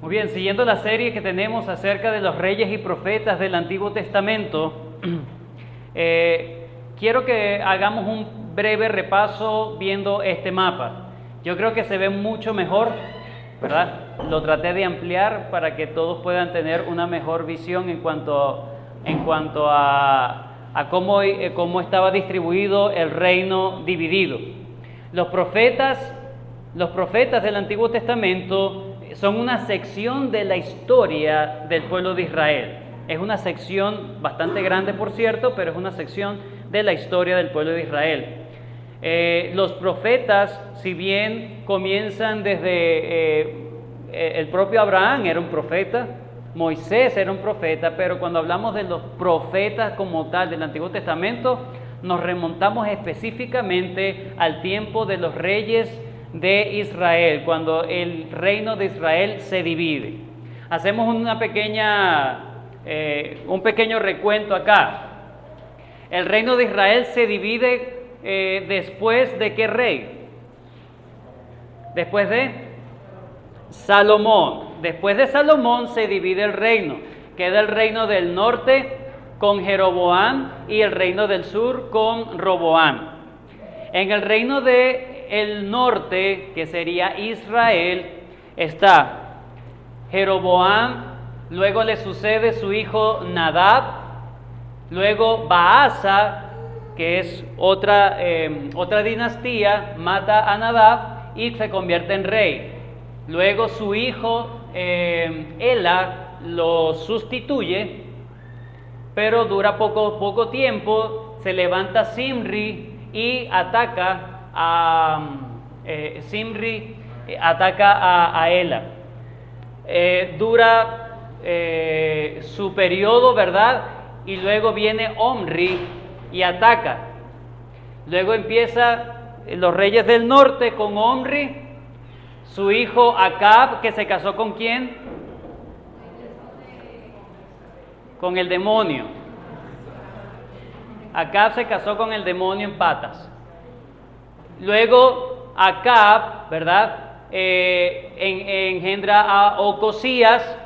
Muy bien, siguiendo la serie que tenemos acerca de los reyes y profetas del Antiguo Testamento, quiero que hagamos un breve repaso viendo este mapa. Yo creo que se ve mucho mejor, ¿verdad? Lo traté de ampliar para que todos puedan tener una mejor visión en cuanto a cómo estaba distribuido el reino dividido. Los profetas del Antiguo Testamento son una sección de la historia del pueblo de Israel. Es una sección bastante grande, por cierto, pero es una sección de la historia del pueblo de Israel. Los profetas, si bien comienzan desde el propio Abraham, era un profeta, Moisés era un profeta, pero cuando hablamos de los profetas como tal del Antiguo Testamento, nos remontamos específicamente al tiempo de los reyes de Israel, cuando el reino de Israel se divide. Hacemos un pequeño recuento acá. El reino de Israel se divide después de ¿qué rey? Después de Salomón. Después de Salomón se divide el reino. Queda el reino del norte con Jeroboam y el reino del sur con Roboam. En el reino del norte, que sería Israel, está Jeroboam, luego le sucede su hijo Nadab, luego Baasa, que es otra dinastía, mata a Nadab y se convierte en rey. Luego su hijo Ela lo sustituye, pero dura poco tiempo. Se levanta Zimri y ataca a Ela. Dura su periodo, ¿verdad? Y luego viene Omri y ataca. Luego empieza los reyes del norte con Omri, su hijo Acab, que se casó ¿con quién? Con el demonio. Acab se casó con el demonio en patas. Luego Acab, ¿verdad? Engendra a Ocosías.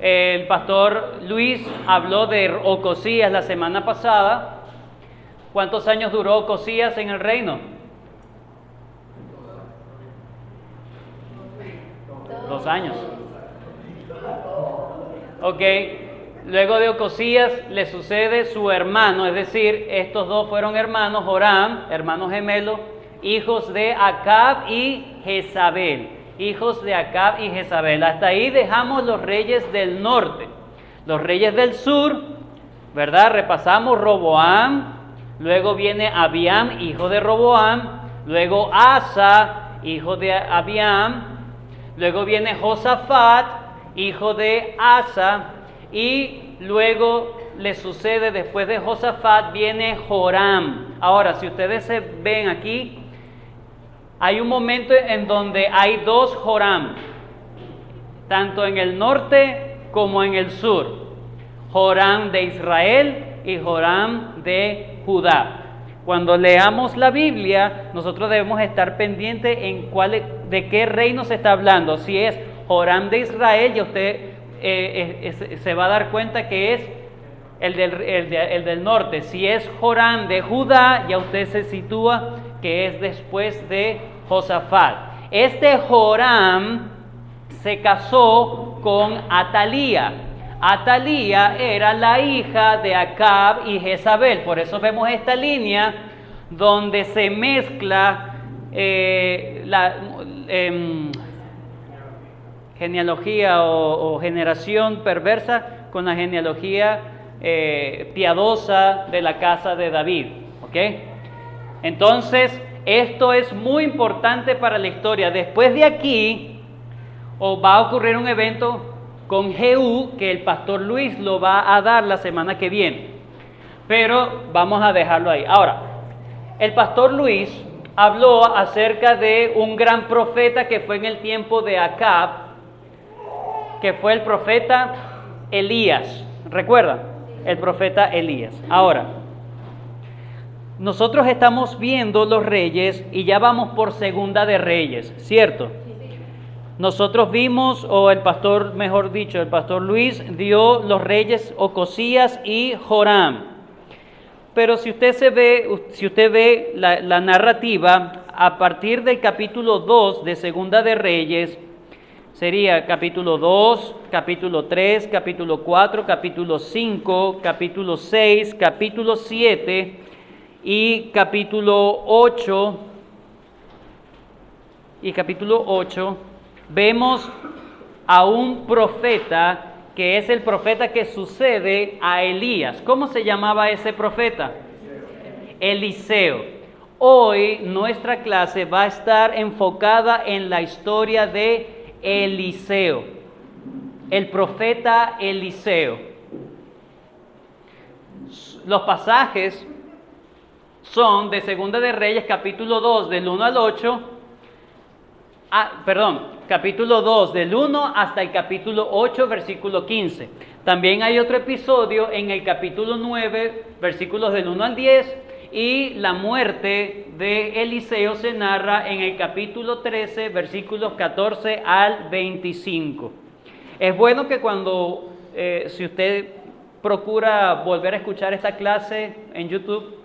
El pastor Luis habló de Ocosías la semana pasada. ¿Cuántos años duró Ocosías en el reino? 2 años. Ok. Luego de Ocosías le sucede su hermano, es decir, estos dos fueron hermanos, Joram, hermanos gemelos, hijos de Acab y Jezabel. Hijos de Acab y Jezabel. Hasta ahí dejamos los reyes del norte. Los reyes del sur, ¿verdad? Repasamos Roboam, luego viene Abiam, hijo de Roboam, luego Asa, hijo de Abiam, luego viene Josafat, hijo de Asa, y luego le sucede, después de Josafat, viene Joram. Ahora, si ustedes se ven aquí, hay un momento en donde hay 2 Joram, tanto en el norte como en el sur. Joram de Israel y Joram de Judá. Cuando leamos la Biblia, nosotros debemos estar pendientes de qué reino se está hablando. Si es Joram de Israel, ya usted se va a dar cuenta que es el del norte. Si es Joram de Judá, ya usted se sitúa que es después de Josafat. Este Joram se casó con Atalía. Atalía era la hija de Acab y Jezabel. Por eso vemos esta línea donde se mezcla la genealogía o generación perversa con la genealogía piadosa de la casa de David. ¿Ok? Entonces, esto es muy importante para la historia. Después de aquí, va a ocurrir un evento con Jehú, que el pastor Luis lo va a dar la semana que viene. Pero vamos a dejarlo ahí. Ahora, el pastor Luis habló acerca de un gran profeta que fue en el tiempo de Acab, que fue el profeta Elías. ¿Recuerdan? El profeta Elías. Ahora, nosotros estamos viendo los reyes y ya vamos por Segunda de Reyes, ¿cierto? nosotros vimos, o el pastor, mejor dicho, el pastor Luis dio los reyes Ocosías y Joram. Pero si usted ve la narrativa, a partir del capítulo 2 de Segunda de Reyes, sería capítulo 2, capítulo 3, capítulo 4, capítulo 5, capítulo 6, capítulo 7 y capítulo 8. Y capítulo 8, vemos a un profeta que es el profeta que sucede a Elías. ¿Cómo se llamaba ese profeta? Eliseo. Hoy nuestra clase va a estar enfocada en la historia de Eliseo, el profeta Eliseo. Los pasajes son de Segunda de Reyes, capítulo 2, del 1 al 8. Capítulo 2, del 1 hasta el capítulo 8, versículo 15. También hay otro episodio en el capítulo 9, versículos del 1 al 10, y la muerte de Eliseo se narra en el capítulo 13, versículos 14 al 25. Es bueno que cuando, si usted procura volver a escuchar esta clase en YouTube,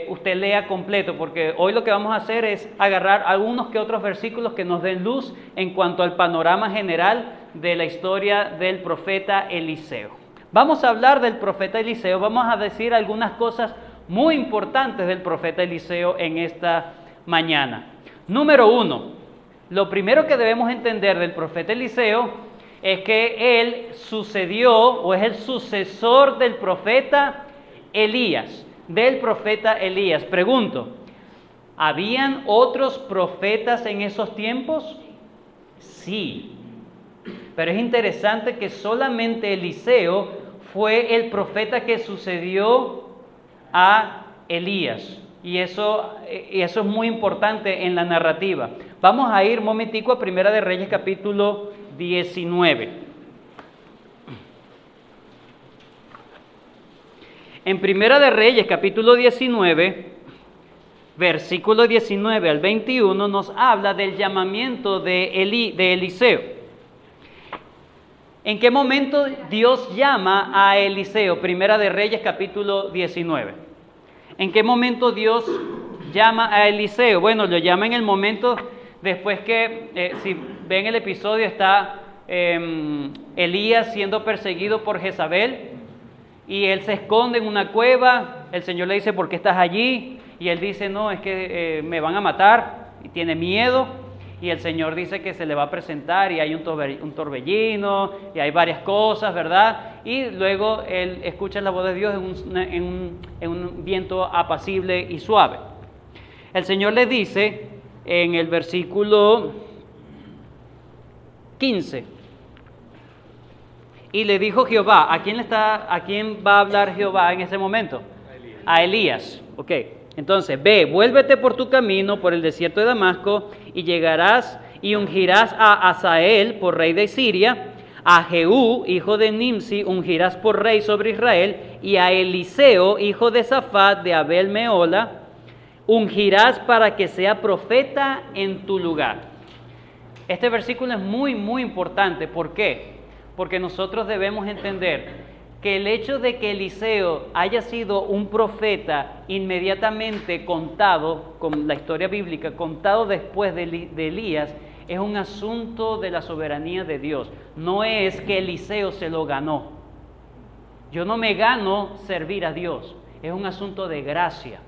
usted lea completo, porque hoy lo que vamos a hacer es agarrar algunos que otros versículos que nos den luz en cuanto al panorama general de la historia del profeta Eliseo. Vamos a hablar del profeta Eliseo, vamos a decir algunas cosas muy importantes del profeta Eliseo en esta mañana. Número 1, lo primero que debemos entender del profeta Eliseo es que él sucedió o es el sucesor del profeta Elías. Pregunto, ¿habían otros profetas en esos tiempos? Sí, pero es interesante que solamente Eliseo fue el profeta que sucedió a Elías, y eso es muy importante en la narrativa. Vamos a ir un momentico a Primera de Reyes, capítulo 19. En Primera de Reyes, capítulo 19, versículo 19 al 21, nos habla del llamamiento de Eliseo. ¿En qué momento Dios llama a Eliseo? Primera de Reyes, capítulo 19. ¿En qué momento Dios llama a Eliseo? Bueno, lo llama en el momento después que, si ven el episodio, está Elías siendo perseguido por Jezabel. Y él se esconde en una cueva. El Señor le dice, ¿por qué estás allí? Y él dice, no, es que me van a matar, y tiene miedo. Y el Señor dice que se le va a presentar, y hay un torbellino, y hay varias cosas, ¿verdad? Y luego él escucha la voz de Dios en un viento apacible y suave. El Señor le dice en el versículo 15, y le dijo Jehová, ¿a quién va a hablar Jehová en ese momento? A Elías. Ok, entonces, ve, vuélvete por tu camino por el desierto de Damasco, y llegarás y ungirás a Hazael por rey de Siria, a Jehú, hijo de Nimsi, ungirás por rey sobre Israel, y a Eliseo, hijo de Safat, de Abel Meola, ungirás para que sea profeta en tu lugar. Este versículo es muy, muy importante. ¿Por qué? Porque nosotros debemos entender que el hecho de que Eliseo haya sido un profeta inmediatamente contado, con la historia bíblica, contado después de Elías, es un asunto de la soberanía de Dios. No es que Eliseo se lo ganó. Yo no me gano servir a Dios. Es un asunto de gracia.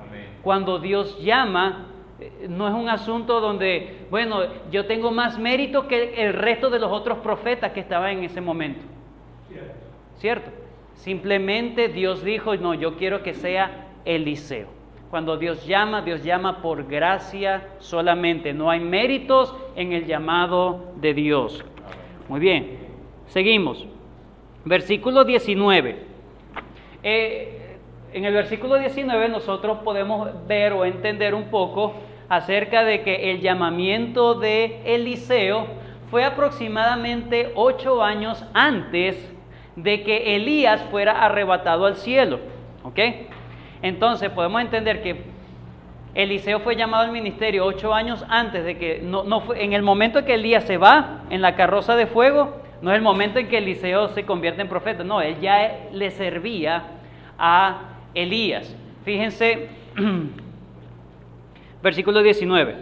Amén. Cuando Dios llama, no es un asunto donde, bueno, yo tengo más mérito que el resto de los otros profetas que estaban en ese momento. ¿Cierto? Simplemente Dios dijo, no, yo quiero que sea Eliseo. Cuando Dios llama por gracia solamente. No hay méritos en el llamado de Dios. Muy bien, seguimos. Versículo 19. En el versículo 19 nosotros podemos ver o entender un poco acerca de que el llamamiento de Eliseo fue aproximadamente 8 años antes de que Elías fuera arrebatado al cielo. ¿Ok? Entonces podemos entender que Eliseo fue llamado al ministerio 8 años antes de que, no fue, en el momento en que Elías se va en la carroza de fuego, no es el momento en que Eliseo se convierte en profeta, no, él ya le servía a Elías. Fíjense, versículo 19.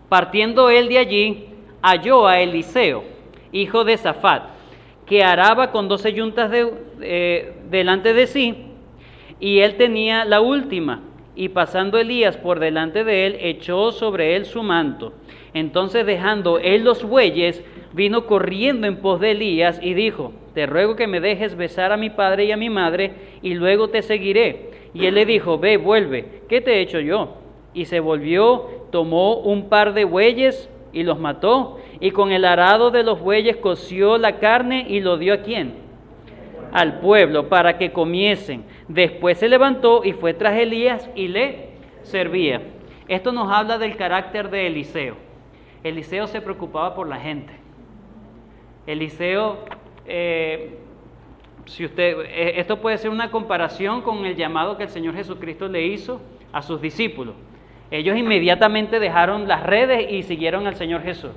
Partiendo él de allí, halló a Eliseo, hijo de Safat, que araba con 12 yuntas delante de sí, y él tenía la última. Y pasando Elías por delante de él, echó sobre él su manto. Entonces, dejando él los bueyes, vino corriendo en pos de Elías y dijo: te ruego que me dejes besar a mi padre y a mi madre, y luego te seguiré. Y él le dijo: ve, vuelve, ¿qué te he hecho yo? Y se volvió, tomó un par de bueyes y los mató, y con el arado de los bueyes coció la carne y lo dio ¿a quién? Al pueblo, para que comiesen. Después se levantó y fue tras Elías y le servía. Esto nos habla del carácter de Eliseo. Eliseo se preocupaba por la gente. Eliseo, esto puede ser una comparación con el llamado que el Señor Jesucristo le hizo a sus discípulos. Ellos inmediatamente dejaron las redes y siguieron al Señor Jesús.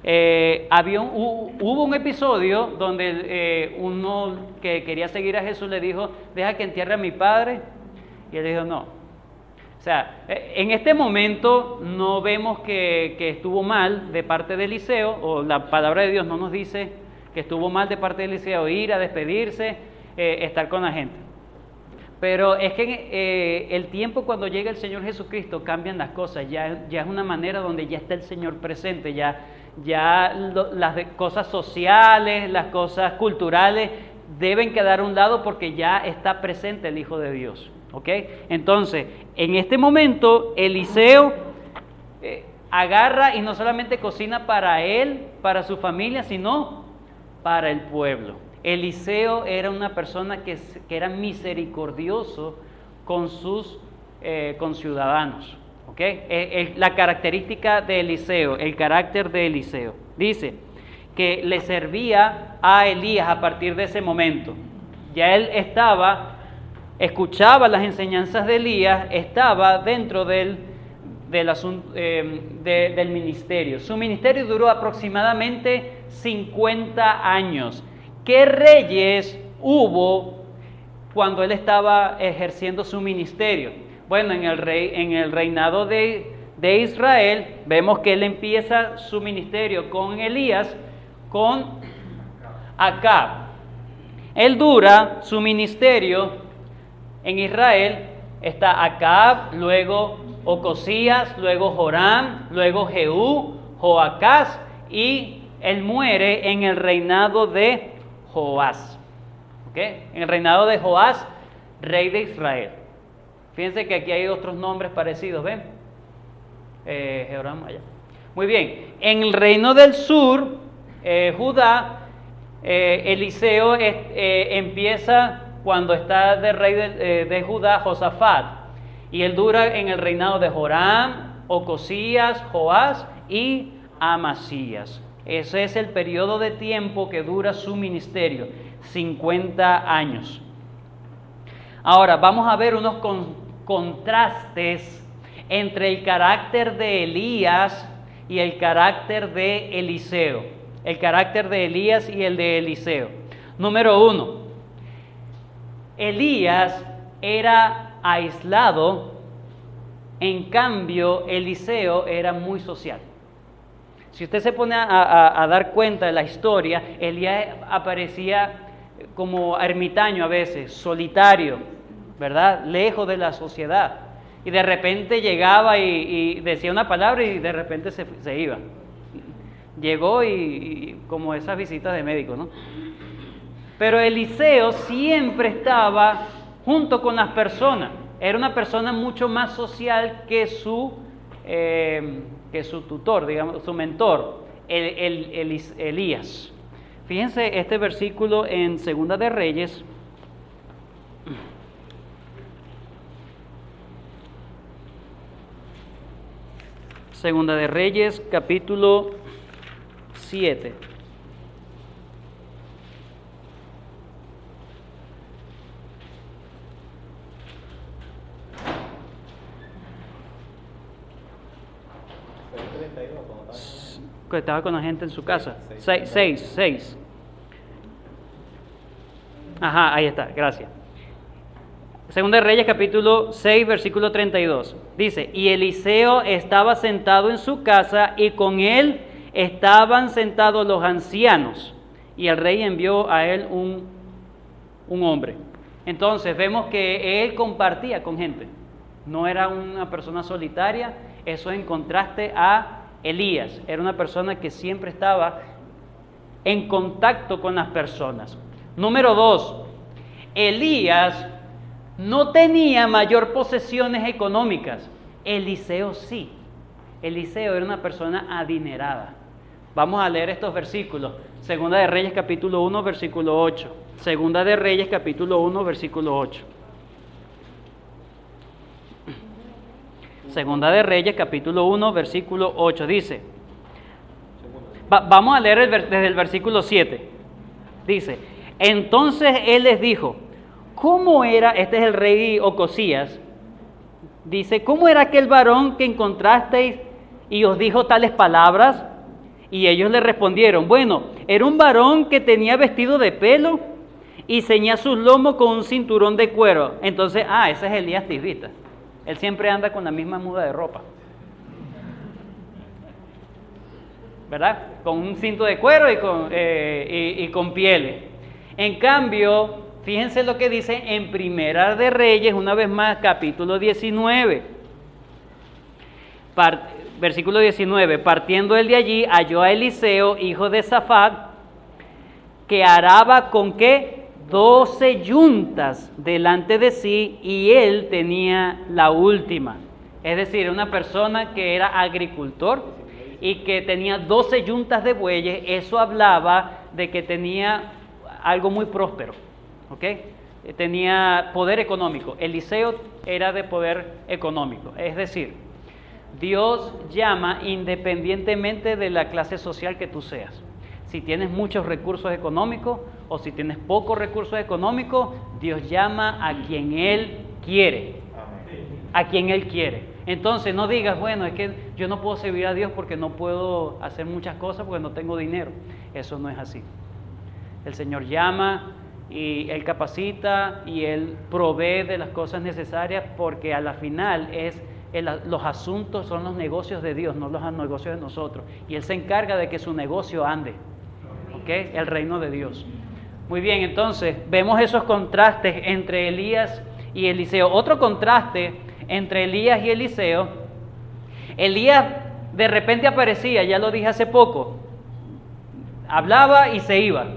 Hubo un episodio donde uno que quería seguir a Jesús le dijo: deja que entierre a mi padre, y él dijo: no. O sea, en este momento no vemos que estuvo mal de parte de Eliseo, o la palabra de Dios no nos dice que estuvo mal de parte de Eliseo ir a despedirse, estar con la gente. Pero es que el tiempo cuando llega el Señor Jesucristo cambian las cosas, ya es una manera donde ya está el Señor presente, las cosas sociales, las cosas culturales deben quedar a un lado porque ya está presente el Hijo de Dios. ¿Ok? Entonces, en este momento, Eliseo agarra y no solamente cocina para él, para su familia, sino para el pueblo. Eliseo era una persona que era misericordioso con sus conciudadanos. ¿Okay? La característica de Eliseo, el carácter de Eliseo. Dice que le servía a Elías a partir de ese momento. Ya él escuchaba las enseñanzas de Elías, estaba dentro del ministerio. Su ministerio duró aproximadamente 50 años. ¿Qué reyes hubo cuando él estaba ejerciendo su ministerio? Bueno, en el reinado de Israel, vemos que él empieza su ministerio con Elías, con Acab. Él dura su ministerio en Israel, está Acab, luego Ocosías, luego Joram, luego Jehú, Joacás, y él muere en el reinado de Joás. ¿Okay? En el reinado de Joás, rey de Israel. Fíjense que aquí hay otros nombres parecidos, ¿ven? Joram allá. Muy bien, en el reino del sur, Judá, Eliseo empieza cuando está de rey de Judá, Josafat, y él dura en el reinado de Joram, Ocosías, Joás y Amasías. Ese es el periodo de tiempo que dura su ministerio, 50 años. Ahora, vamos a ver unos contrastes entre el carácter de Elías y el carácter de Eliseo. El carácter de Elías y el de Eliseo. Número 1. Elías era aislado, en cambio Eliseo era muy social. Si usted se pone a dar cuenta de la historia, Elías aparecía como ermitaño a veces, solitario, ¿verdad? Lejos de la sociedad. Y de repente llegaba y decía una palabra y de repente se iba. Llegó y como esas visitas de médico, ¿no? Pero Eliseo siempre estaba junto con las personas. Era una persona mucho más social que su tutor, digamos, su mentor, Elías. Fíjense este versículo en Segunda de Reyes. Segunda de Reyes, capítulo 7. que estaba con la gente en su casa. 6. Ajá, ahí está, gracias. Segunda de Reyes, capítulo 6, versículo 32. Dice, y Eliseo estaba sentado en su casa y con él estaban sentados los ancianos. Y el rey envió a él un hombre. Entonces vemos que él compartía con gente. No era una persona solitaria. Eso en contraste a Elías. Era una persona que siempre estaba en contacto con las personas. Número 2. Elías no tenía mayor posesiones económicas. Eliseo sí. Eliseo era una persona adinerada. Vamos a leer estos versículos. Segunda de Reyes, capítulo 1, versículo 8. Segunda de Reyes, capítulo 1, versículo 8. Segunda de Reyes, capítulo 1, versículo 8. Dice, vamos a leer desde el versículo 7. Dice, entonces él les dijo, ¿cómo era? Este es el rey Ocosías. Dice, ¿cómo era aquel varón que encontrasteis y os dijo tales palabras? Y ellos le respondieron, bueno, era un varón que tenía vestido de pelo y ceñía sus lomos con un cinturón de cuero. Entonces, ese es Elías Tisbita. Él siempre anda con la misma muda de ropa, ¿verdad? Con un cinto de cuero y con pieles. En cambio, fíjense lo que dice en Primera de Reyes, una vez más, capítulo 19. Versículo 19, partiendo él de allí, halló a Eliseo, hijo de Safat, que araba con ¿qué? 12 yuntas delante de sí, y él tenía la última. Es decir, una persona que era agricultor y que tenía 12 yuntas de bueyes. Eso hablaba de que tenía algo muy próspero, ¿ok? Tenía poder económico. Eliseo era de poder económico, es decir, Dios llama independientemente de la clase social que tú seas. Si tienes muchos recursos económicos o si tienes pocos recursos económicos, Dios llama a quien Él quiere. A quien Él quiere. Entonces no digas, bueno, es que yo no puedo servir a Dios porque no puedo hacer muchas cosas porque no tengo dinero. Eso no es así. El Señor llama y Él capacita y Él provee de las cosas necesarias, porque a la final los asuntos son los negocios de Dios, no los negocios de nosotros. Y Él se encarga de que su negocio ande, ¿ok? El reino de Dios. Muy bien, entonces vemos esos contrastes entre Elías y Eliseo. Otro contraste entre Elías y Eliseo. Elías de repente aparecía, ya lo dije hace poco, hablaba y se iba,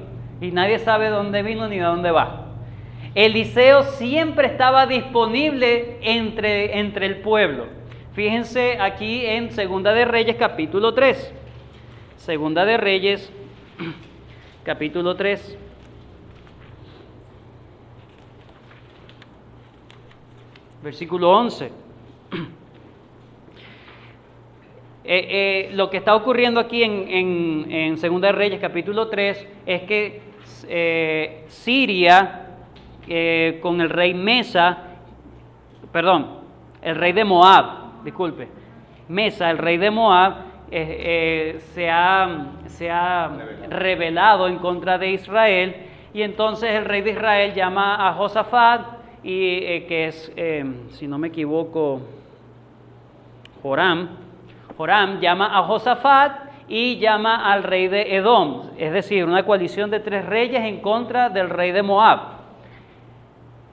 y nadie sabe dónde vino ni de dónde va. Eliseo siempre estaba disponible entre el pueblo. Fíjense aquí en Segunda de Reyes, capítulo 3. Segunda de Reyes, capítulo 3. Versículo 11. Lo que está ocurriendo aquí en Segunda de Reyes, capítulo 3, es que Siria, con el rey el rey de Moab, disculpe, Mesa, el rey de Moab, se ha rebelado en contra de Israel, y entonces el rey de Israel llama a Josafat, y que es, si no me equivoco, Joram llama a Josafat y llama al rey de Edom, es decir, una coalición de 3 reyes en contra del rey de Moab.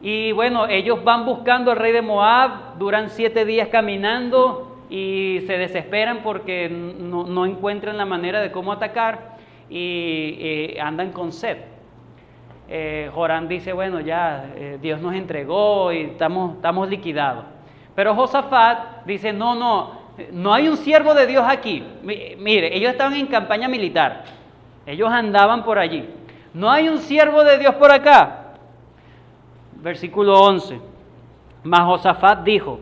Y bueno, ellos van buscando al rey de Moab, duran 7 días caminando y se desesperan porque no encuentran la manera de cómo atacar y andan con sed. Joram dice, bueno, ya Dios nos entregó y estamos liquidados. Pero Josafat dice, no hay un siervo de Dios aquí. Mire, ellos estaban en campaña militar, ellos andaban por allí. No hay un siervo de Dios por acá. Versículo 11. Mas Josafat dijo,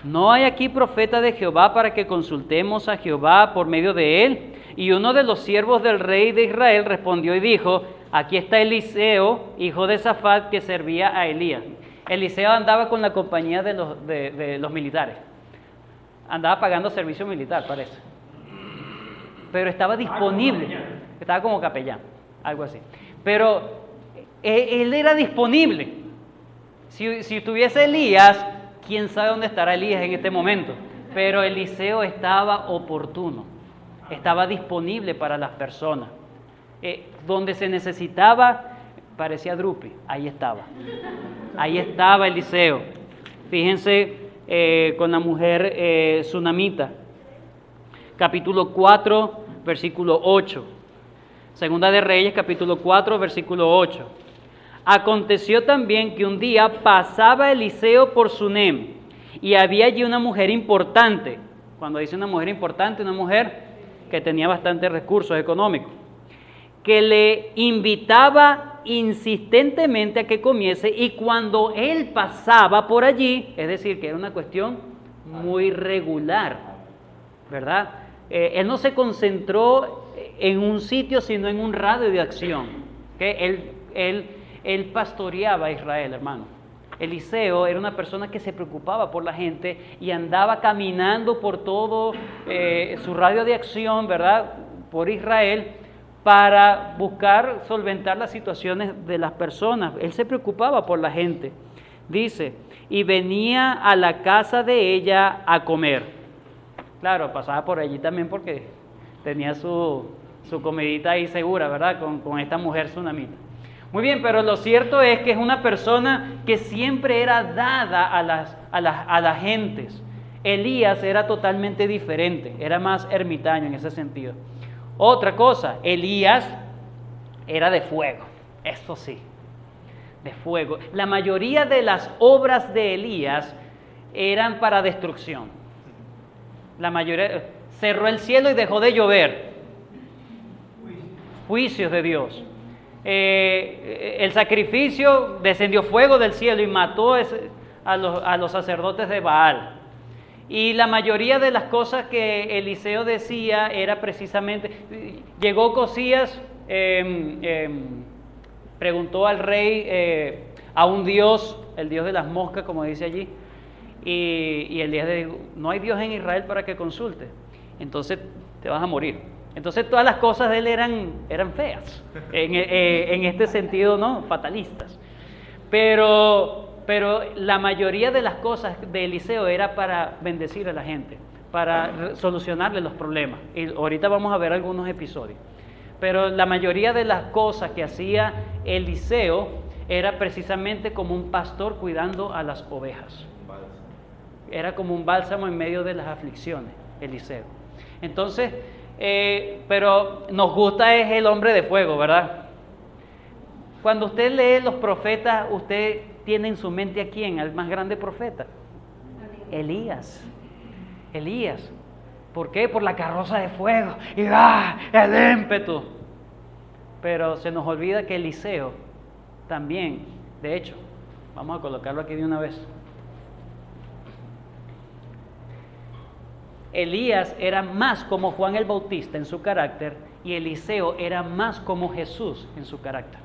¿no hay aquí profeta de Jehová para que consultemos a Jehová por medio de él? Y uno de los siervos del rey de Israel respondió y dijo, aquí está Eliseo, hijo de Safat, que servía a Elías. Eliseo andaba con la compañía de los militares. Andaba pagando servicio militar, parece. pero estaba disponible. Estaba como capellán, algo así. Pero él era disponible. Si tuviese Elías, quién sabe dónde estará Elías en este momento. Pero Eliseo estaba oportuno, estaba disponible para las personas. Donde se necesitaba, parecía Drupi, ahí estaba Eliseo. Fíjense con la mujer sunamita, capítulo 4, versículo 8. Segunda de Reyes, capítulo 4, versículo 8. Aconteció también que un día pasaba Eliseo por Sunem, y había allí una mujer importante. Cuando dice una mujer importante, una mujer que tenía bastantes recursos económicos, que le invitaba insistentemente a que comiese, y cuando él pasaba por allí, es decir, que era una cuestión muy regular, ¿verdad? Él no se concentró en un sitio, sino en un radio de acción. ¿Okay? Él pastoreaba a Israel, hermano. Eliseo era una persona que se preocupaba por la gente y andaba caminando por todo su radio de acción, ¿verdad?, por Israel, para buscar solventar las situaciones de las personas. Él se preocupaba por la gente. Dice, y venía a la casa de ella a comer. Claro, pasaba por allí también porque tenía su comidita ahí segura, ¿verdad?, con esta mujer sunamita. Muy bien, pero lo cierto es que es una persona que siempre era dada a las gentes. Elías era totalmente diferente, era más ermitaño en ese sentido. Otra cosa, Elías era de fuego, eso sí, de fuego. La mayoría de las obras de Elías eran para destrucción. La mayoría, cerró el cielo y dejó de llover. Juicios de Dios. El sacrificio, descendió fuego del cielo y mató a los sacerdotes de Baal. Y la mayoría de las cosas que Eliseo decía era precisamente, llegó Ocosías, preguntó al rey, a un dios, el dios de las moscas, como dice allí, y Elías le dijo, no hay Dios en Israel para que consulte, entonces te vas a morir. Entonces todas las cosas de él eran feas, en este sentido, ¿no?, fatalistas. Pero la mayoría de las cosas de Eliseo era para bendecir a la gente, para solucionarle los problemas. Y ahorita vamos a ver algunos episodios. Pero la mayoría de las cosas que hacía Eliseo era precisamente como un pastor cuidando a las ovejas. Era como un bálsamo en medio de las aflicciones, Eliseo. Entonces, pero nos gusta es el hombre de fuego, ¿verdad? Cuando usted lee los profetas, usted tiene en su mente a quién, al más grande profeta, Elías. ¿Por qué? Por la carroza de fuego y el ímpetu. Pero se nos olvida que Eliseo también, de hecho, vamos a colocarlo aquí de una vez. Elías era más como Juan el Bautista en su carácter y Eliseo era más como Jesús en su carácter.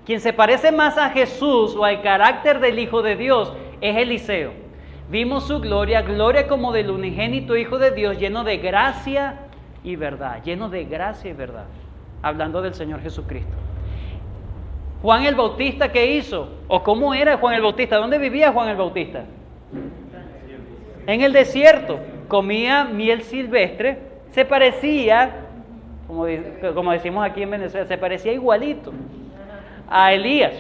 Quien se parece más a Jesús o al carácter del Hijo de Dios es Eliseo. Vimos su gloria, gloria como del unigénito Hijo de Dios, lleno de gracia y verdad, hablando del Señor Jesucristo. Juan el Bautista, ¿qué hizo? ¿O cómo era Juan el Bautista? ¿Dónde vivía Juan el Bautista? En el desierto. Comía miel silvestre, se parecía, como decimos aquí en Venezuela, se parecía igualito a Elías.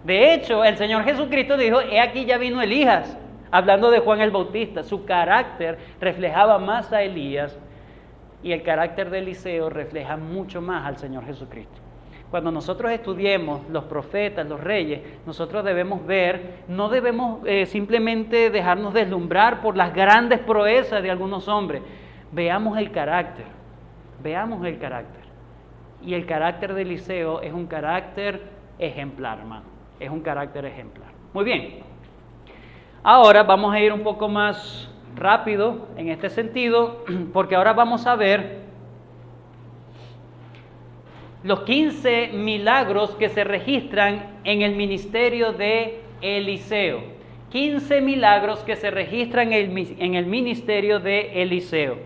De hecho, el Señor Jesucristo dijo, he aquí ya vino Elías, hablando de Juan el Bautista. Su carácter reflejaba más a Elías y el carácter de Eliseo refleja mucho más al Señor Jesucristo. Cuando nosotros estudiemos los profetas, los reyes, nosotros debemos ver, no debemos simplemente dejarnos deslumbrar por las grandes proezas de algunos hombres. Veamos el carácter. Y el carácter de Eliseo es un carácter ejemplar, hermano. Es un carácter ejemplar. Muy bien. Ahora vamos a ir un poco más rápido en este sentido, porque ahora vamos a ver los 15 milagros que se registran en el ministerio de Eliseo. 15 milagros que se registran en el ministerio de Eliseo.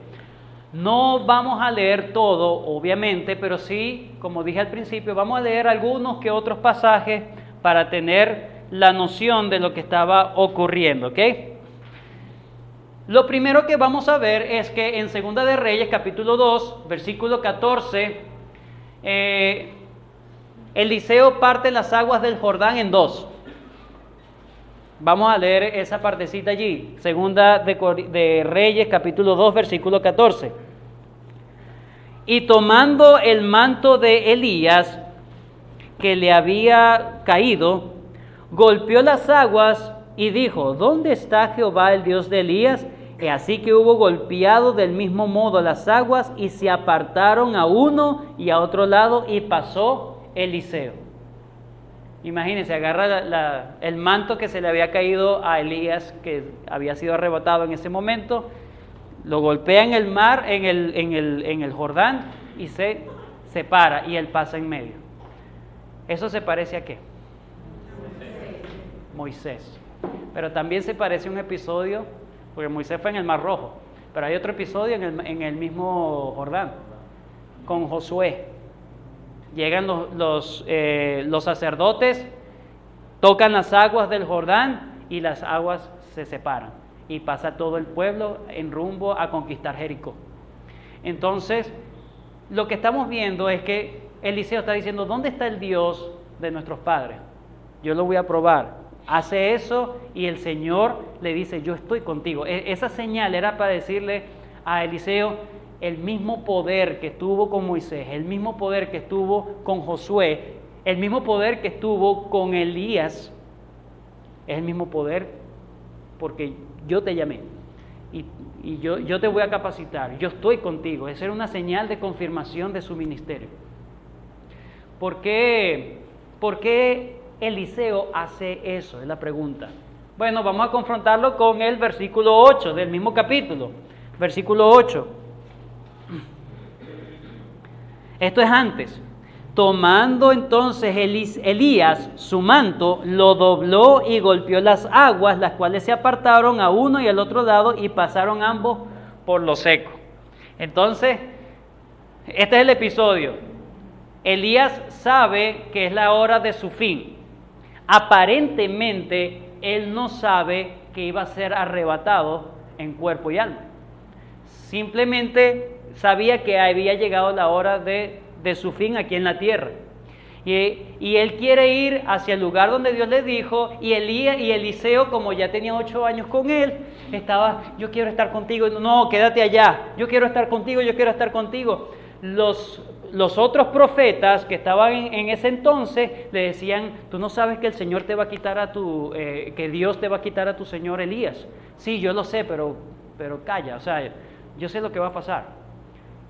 No vamos a leer todo, obviamente, pero sí, como dije al principio, vamos a leer algunos que otros pasajes para tener la noción de lo que estaba ocurriendo, ¿ok? Lo primero que vamos a ver es que en Segunda de Reyes, capítulo 2, versículo 14, Eliseo parte las aguas del Jordán en dos. Vamos a leer esa partecita allí, Segunda de Reyes, capítulo 2, versículo 14. Y tomando el manto de Elías, que le había caído, golpeó las aguas y dijo: ¿Dónde está Jehová, el Dios de Elías? Y así que hubo golpeado del mismo modo las aguas y se apartaron a uno y a otro lado y pasó Eliseo. Imagínense, agarra el manto que se le había caído a Elías, que había sido arrebatado en ese momento, lo golpea en el mar, en el Jordán, y se separa y él pasa en medio. ¿Eso se parece a qué? Moisés. Pero también se parece a un episodio, porque Moisés fue en el Mar Rojo, pero hay otro episodio en el mismo Jordán, con Josué. Llegan los sacerdotes, tocan las aguas del Jordán y las aguas se separan y pasa todo el pueblo en rumbo a conquistar Jericó. Entonces, lo que estamos viendo es que Eliseo está diciendo: ¿dónde está el Dios de nuestros padres? Yo lo voy a probar. Hace eso y el Señor le dice: yo estoy contigo. Esa señal era para decirle a Eliseo: el mismo poder que estuvo con Moisés, el mismo poder que estuvo con Josué, el mismo poder que estuvo con Elías, es el mismo poder porque yo te llamé y yo te voy a capacitar, yo estoy contigo. Esa era una señal de confirmación de su ministerio. ¿Por qué Eliseo hace eso? Es la pregunta. Bueno, vamos a confrontarlo con el versículo 8 del mismo capítulo. Versículo 8. Esto es antes. Tomando entonces Elías su manto, lo dobló y golpeó las aguas, las cuales se apartaron a uno y al otro lado y pasaron ambos por lo seco. Entonces, este es el episodio. Elías sabe que es la hora de su fin. Aparentemente, él no sabe que iba a ser arrebatado en cuerpo y alma. Simplemente sabía que había llegado la hora de su fin aquí en la tierra. Y él quiere ir hacia el lugar donde Dios le dijo, y Eliseo, como ya tenía 8 años con él, estaba: yo quiero estar contigo. No, quédate allá. Yo quiero estar contigo, yo quiero estar contigo. Los otros profetas que estaban en ese entonces le decían: tú no sabes que el Señor te va a quitar que Dios te va a quitar a tu señor Elías. Sí, yo lo sé, pero calla, o sea, yo sé lo que va a pasar.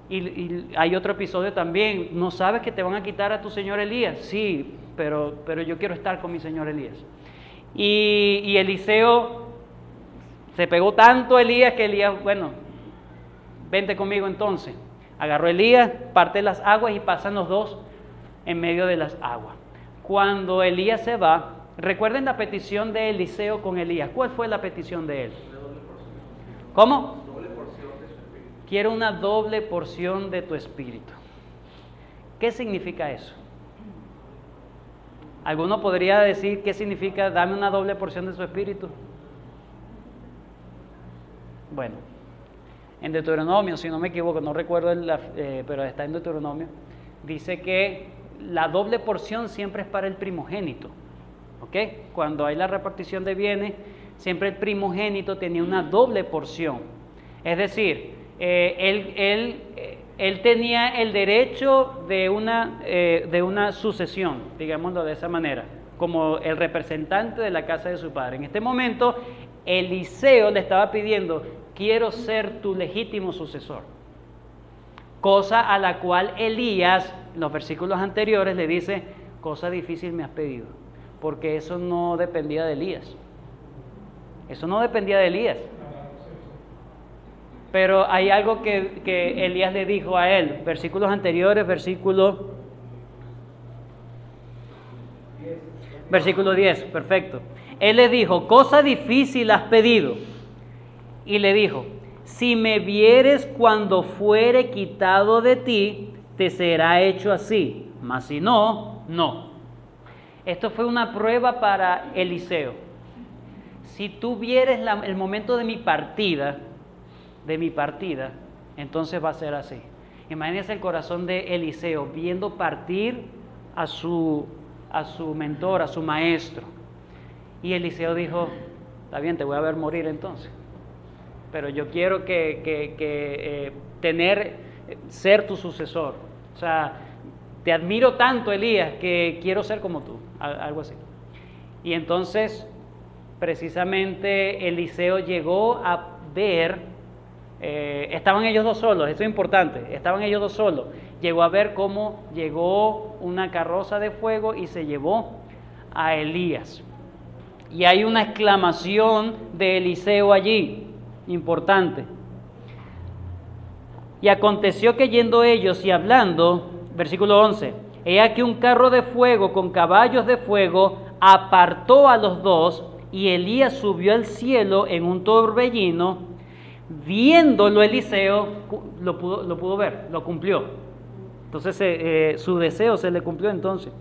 Y hay otro episodio también: no sabes que te van a quitar a tu señor Elías. Sí, pero yo quiero estar con mi señor Elías. Y Eliseo se pegó tanto a Elías que Elías: bueno, vente conmigo entonces. Agarró Elías, parte las aguas y pasan los dos en medio de las aguas. Cuando Elías se va, recuerden la petición de Eliseo con Elías. ¿Cuál fue la petición de él? ¿Cómo? Quiero una doble porción de tu espíritu. ¿Qué significa eso? ¿Alguno podría decir qué significa dame una doble porción de su espíritu? Bueno, en Deuteronomio, si no me equivoco, no recuerdo, pero está en Deuteronomio, dice que la doble porción siempre es para el primogénito. ¿Ok? Cuando hay la repartición de bienes, siempre el primogénito tenía una doble porción. Es decir, él tenía el derecho de una sucesión, digámoslo de esa manera, como el representante de la casa de su padre. En este momento, Eliseo le estaba pidiendo: quiero ser tu legítimo sucesor. Cosa a la cual Elías, en los versículos anteriores, le dice: cosa difícil me has pedido, porque eso no dependía de Elías. Eso no dependía de Elías. Pero hay algo que Elías le dijo a él. Versículos anteriores, versículo 10, perfecto. Él le dijo: cosa difícil has pedido. Y le dijo: si me vieres cuando fuere quitado de ti, te será hecho así, mas si no, no. Esto fue una prueba para Eliseo. Si tú vieres el momento de mi partida, entonces va a ser así. Imagínense el corazón de Eliseo viendo partir a su mentor, a su maestro. Y Eliseo dijo, está bien, te voy a ver morir entonces, pero yo quiero ser tu sucesor. O sea, te admiro tanto, Elías, que quiero ser como tú, algo así. Y entonces, precisamente, Eliseo llegó a ver, estaban ellos dos solos, esto es importante, estaban ellos dos solos. Llegó a ver cómo llegó una carroza de fuego y se llevó a Elías. Y hay una exclamación de Eliseo allí, importante. Y aconteció que yendo ellos y hablando, versículo 11, he aquí un carro de fuego con caballos de fuego apartó a los dos, y Elías subió al cielo en un torbellino. Viéndolo Eliseo, lo pudo ver, lo cumplió. Entonces su deseo se le cumplió entonces.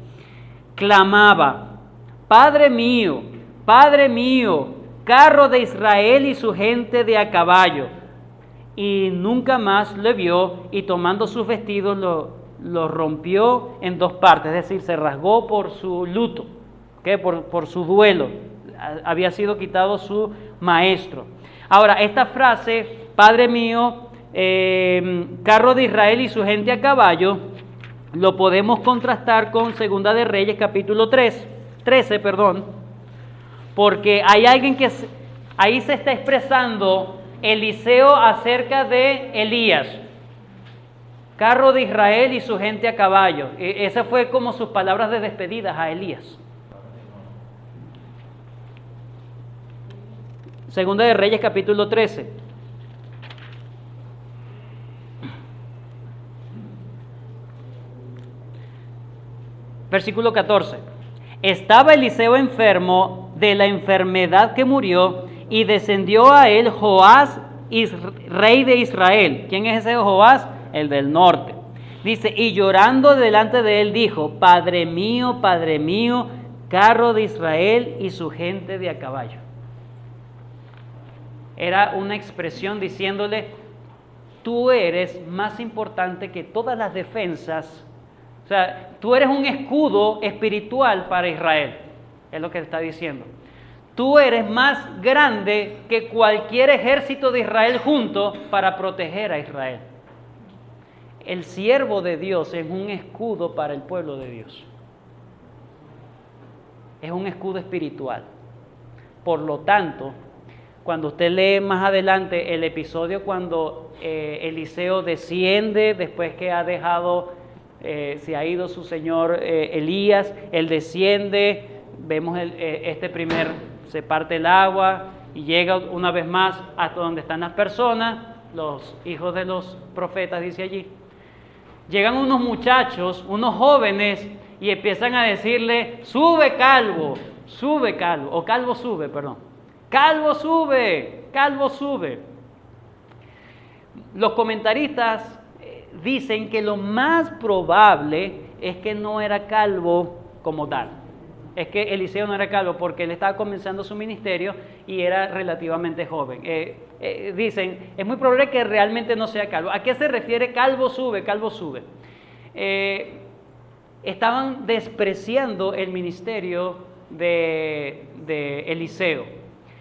Clamaba, Padre mío, carro de Israel y su gente de a caballo. Y nunca más le vio, y tomando sus vestidos lo rompió en dos partes, es decir, se rasgó por su luto, ¿okay? por su duelo. Había sido quitado su maestro. Ahora, esta frase, Padre mío, carro de Israel y su gente a caballo, lo podemos contrastar con Segunda de Reyes, capítulo 13, porque hay alguien que ahí se está expresando Eliseo acerca de Elías. Carro de Israel y su gente a caballo. Esa fue como sus palabras de despedida a Elías. Segunda de Reyes, capítulo 13. Versículo 14. Estaba Eliseo enfermo de la enfermedad que murió, y descendió a él Joás, rey de Israel. ¿Quién es ese Joás? El del norte. Dice, y llorando delante de él dijo, Padre mío, carro de Israel y su gente de a caballo. Era una expresión diciéndole, tú eres más importante que todas las defensas. O sea, tú eres un escudo espiritual para Israel. Es lo que está diciendo. Tú eres más grande que cualquier ejército de Israel junto para proteger a Israel. El siervo de Dios es un escudo para el pueblo de Dios. Es un escudo espiritual. Por lo tanto, cuando usted lee más adelante el episodio cuando Eliseo desciende después que ha dejado, se ha ido su señor Elías, él desciende, vemos se parte el agua y llega una vez más hasta donde están las personas, los hijos de los profetas, dice allí. Llegan unos muchachos, unos jóvenes, y empiezan a decirle, sube calvo, o calvo sube, perdón. Calvo sube. Los comentaristas dicen que lo más probable es que no era calvo como tal. Es que Eliseo no era calvo porque él estaba comenzando su ministerio y era relativamente joven. Dicen, es muy probable que realmente no sea calvo. ¿A qué se refiere calvo sube? Estaban despreciando el ministerio de Eliseo.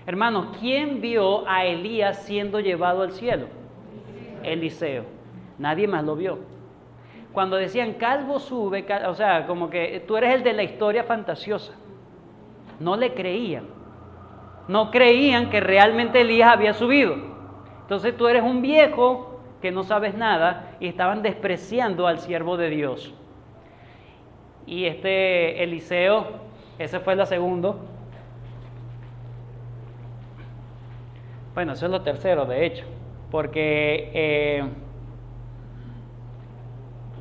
Hermanos, ¿quién vio a Elías siendo llevado al cielo? Eliseo. Nadie más lo vio. Cuando decían calvo sube, o sea, como que tú eres el de la historia fantasiosa. No le creían. No creían que realmente Elías había subido. Entonces tú eres un viejo que no sabes nada y estaban despreciando al siervo de Dios. Y Eliseo, ese fue el segundo. Bueno, eso es lo tercero, de hecho, porque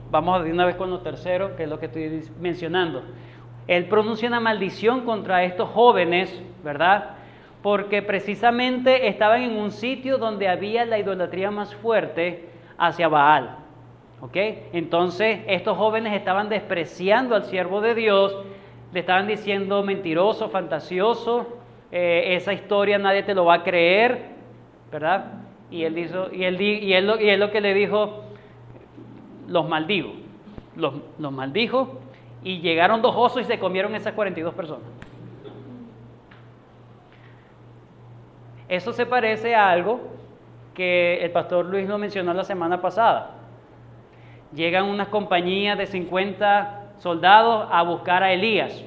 vamos de una vez con lo tercero, que es lo que estoy mencionando. Él pronuncia una maldición contra estos jóvenes, ¿verdad? porque precisamente estaban en un sitio donde había la idolatría más fuerte hacia Baal. ¿Ok? Entonces estos jóvenes estaban despreciando al siervo de Dios, le estaban diciendo mentiroso, fantasioso, esa historia nadie te lo va a creer, ¿verdad? Y él lo que le dijo, los maldigo, los maldijo, y llegaron 2 osos y se comieron esas 42 personas. Eso se parece a algo que el pastor Luis lo mencionó la semana pasada. Llegan unas compañías de 50 soldados a buscar a Elías,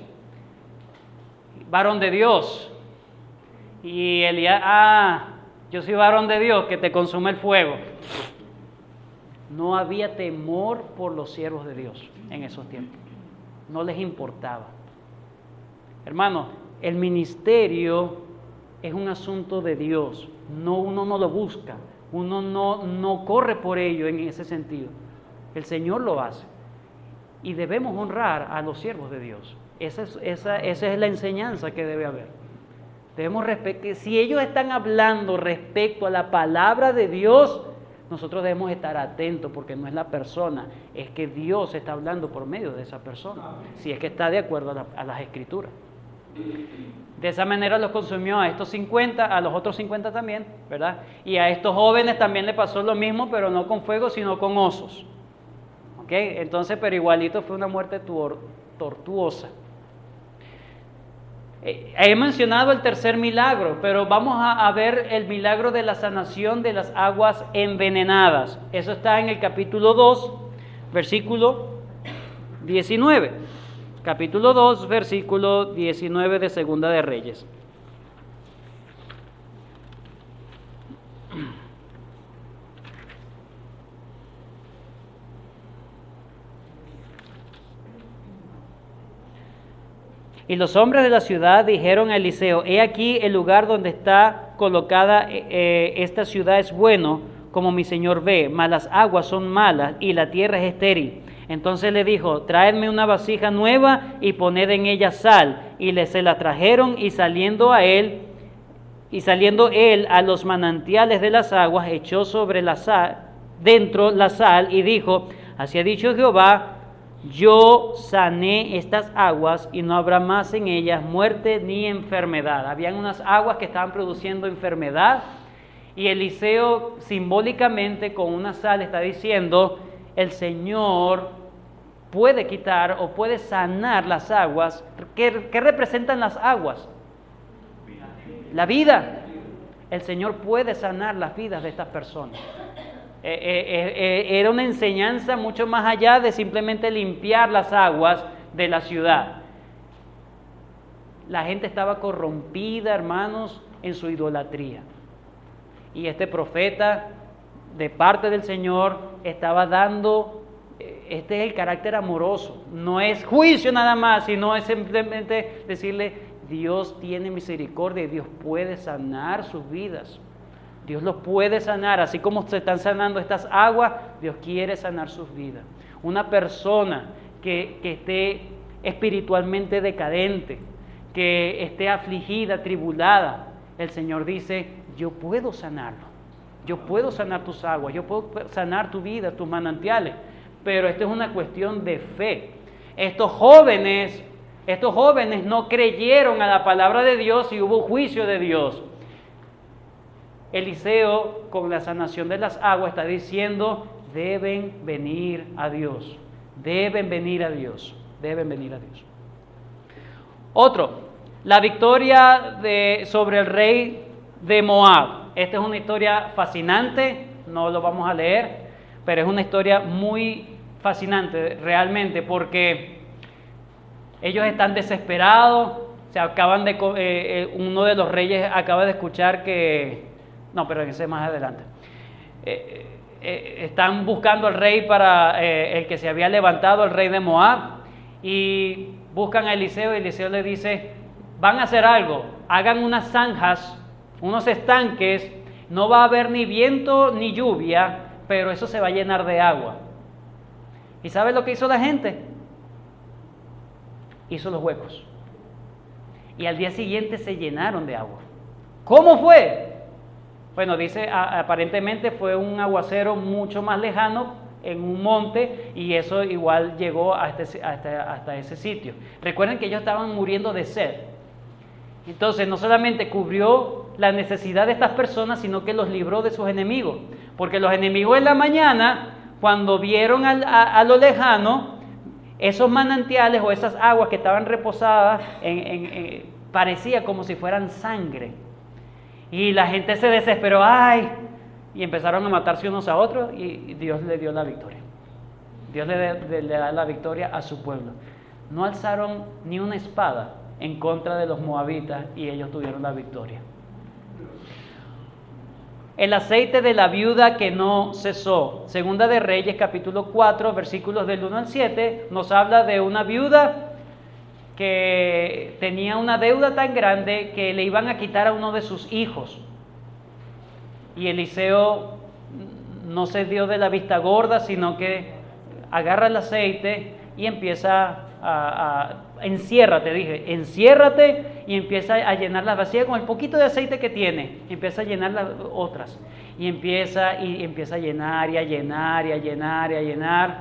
varón de Dios. Y Elías, yo soy varón de Dios, que te consume el fuego. No había temor por los siervos de Dios en esos tiempos. No les importaba. Hermano, el ministerio es un asunto de Dios. Uno no lo busca. Uno no corre por ello en ese sentido. El Señor lo hace. Y debemos honrar a los siervos de Dios. Esa es la enseñanza que debe haber. Debemos respetar. Si ellos están hablando respecto a la palabra de Dios, nosotros debemos estar atentos, porque no es la persona, es que Dios está hablando por medio de esa persona, si es que está de acuerdo a las Escrituras. De esa manera los consumió a estos 50, a los otros 50 también, ¿verdad? Y a estos jóvenes también le pasó lo mismo, pero no con fuego, sino con osos. ¿Ok? Entonces, pero igualito fue una muerte tortuosa. He mencionado el tercer milagro, pero vamos a ver el milagro de la sanación de las aguas envenenadas. Eso está en el capítulo 2, versículo 19. Capítulo 2, versículo 19 de Segunda de Reyes. Y los hombres de la ciudad dijeron a Eliseo: he aquí el lugar donde está colocada esta ciudad es bueno, como mi señor ve, mas las aguas son malas y la tierra es estéril. Entonces le dijo: traedme una vasija nueva y poned en ella sal. Y se la trajeron, y saliendo él a los manantiales de las aguas, echó sobre la sal, dentro la sal, y dijo: así ha dicho Jehová, yo sané estas aguas y no habrá más en ellas muerte ni enfermedad. Habían unas aguas que estaban produciendo enfermedad, y Eliseo simbólicamente con una sal está diciendo: el Señor puede quitar o puede sanar las aguas. ¿Qué representan las aguas? La vida. El Señor puede sanar las vidas de estas personas. Era una enseñanza mucho más allá de simplemente limpiar las aguas de la ciudad. La gente estaba corrompida, hermanos, en su idolatría. Y este profeta, de parte del Señor, estaba dando, este es el carácter amoroso. No es juicio nada más, sino es simplemente decirle: Dios tiene misericordia y Dios puede sanar sus vidas. Dios los puede sanar, así como se están sanando estas aguas, Dios quiere sanar sus vidas. Una persona que esté espiritualmente decadente, que esté afligida, tribulada, el Señor dice: yo puedo sanarlo, yo puedo sanar tus aguas, yo puedo sanar tu vida, tus manantiales. Pero esto es una cuestión de fe. Estos jóvenes no creyeron a la palabra de Dios y hubo juicio de Dios. Eliseo, con la sanación de las aguas, está diciendo: deben venir a Dios, deben venir a Dios, deben venir a Dios. Otro, la victoria sobre el rey de Moab. Esta es una historia fascinante, no lo vamos a leer, pero es una historia muy fascinante realmente, porque ellos están desesperados. Uno de los reyes acaba de escuchar que... No, pero ese más adelante. Están buscando al rey para el que se había levantado, el rey de Moab, y buscan a Eliseo, y Eliseo le dice: van a hacer algo, hagan unas zanjas, unos estanques, no va a haber ni viento ni lluvia, pero eso se va a llenar de agua. ¿Y sabe lo que hizo la gente? Hizo los huecos. Y al día siguiente se llenaron de agua. ¿Cómo fue? Bueno, dice, aparentemente fue un aguacero mucho más lejano en un monte y eso igual llegó hasta ese sitio. Recuerden que ellos estaban muriendo de sed. Entonces no solamente cubrió la necesidad de estas personas, sino que los libró de sus enemigos. Porque los enemigos en la mañana, cuando vieron a lo lejano, esos manantiales o esas aguas que estaban reposadas, parecía como si fueran sangre. Y la gente se desesperó, ¡ay! Y empezaron a matarse unos a otros y Dios le dio la victoria. Dios le da la victoria a su pueblo. No alzaron ni una espada en contra de los moabitas y ellos tuvieron la victoria. El aceite de la viuda que no cesó. Segunda de Reyes, capítulo 4, versículos del 1 al 7, nos habla de una viuda que tenía una deuda tan grande que le iban a quitar a uno de sus hijos. Y Eliseo no se dio de la vista gorda, sino que agarra el aceite y empieza enciérrate y empieza a llenar las vasijas con el poquito de aceite que tiene, empieza a llenar las otras y empieza a llenar y a llenar y a llenar y a llenar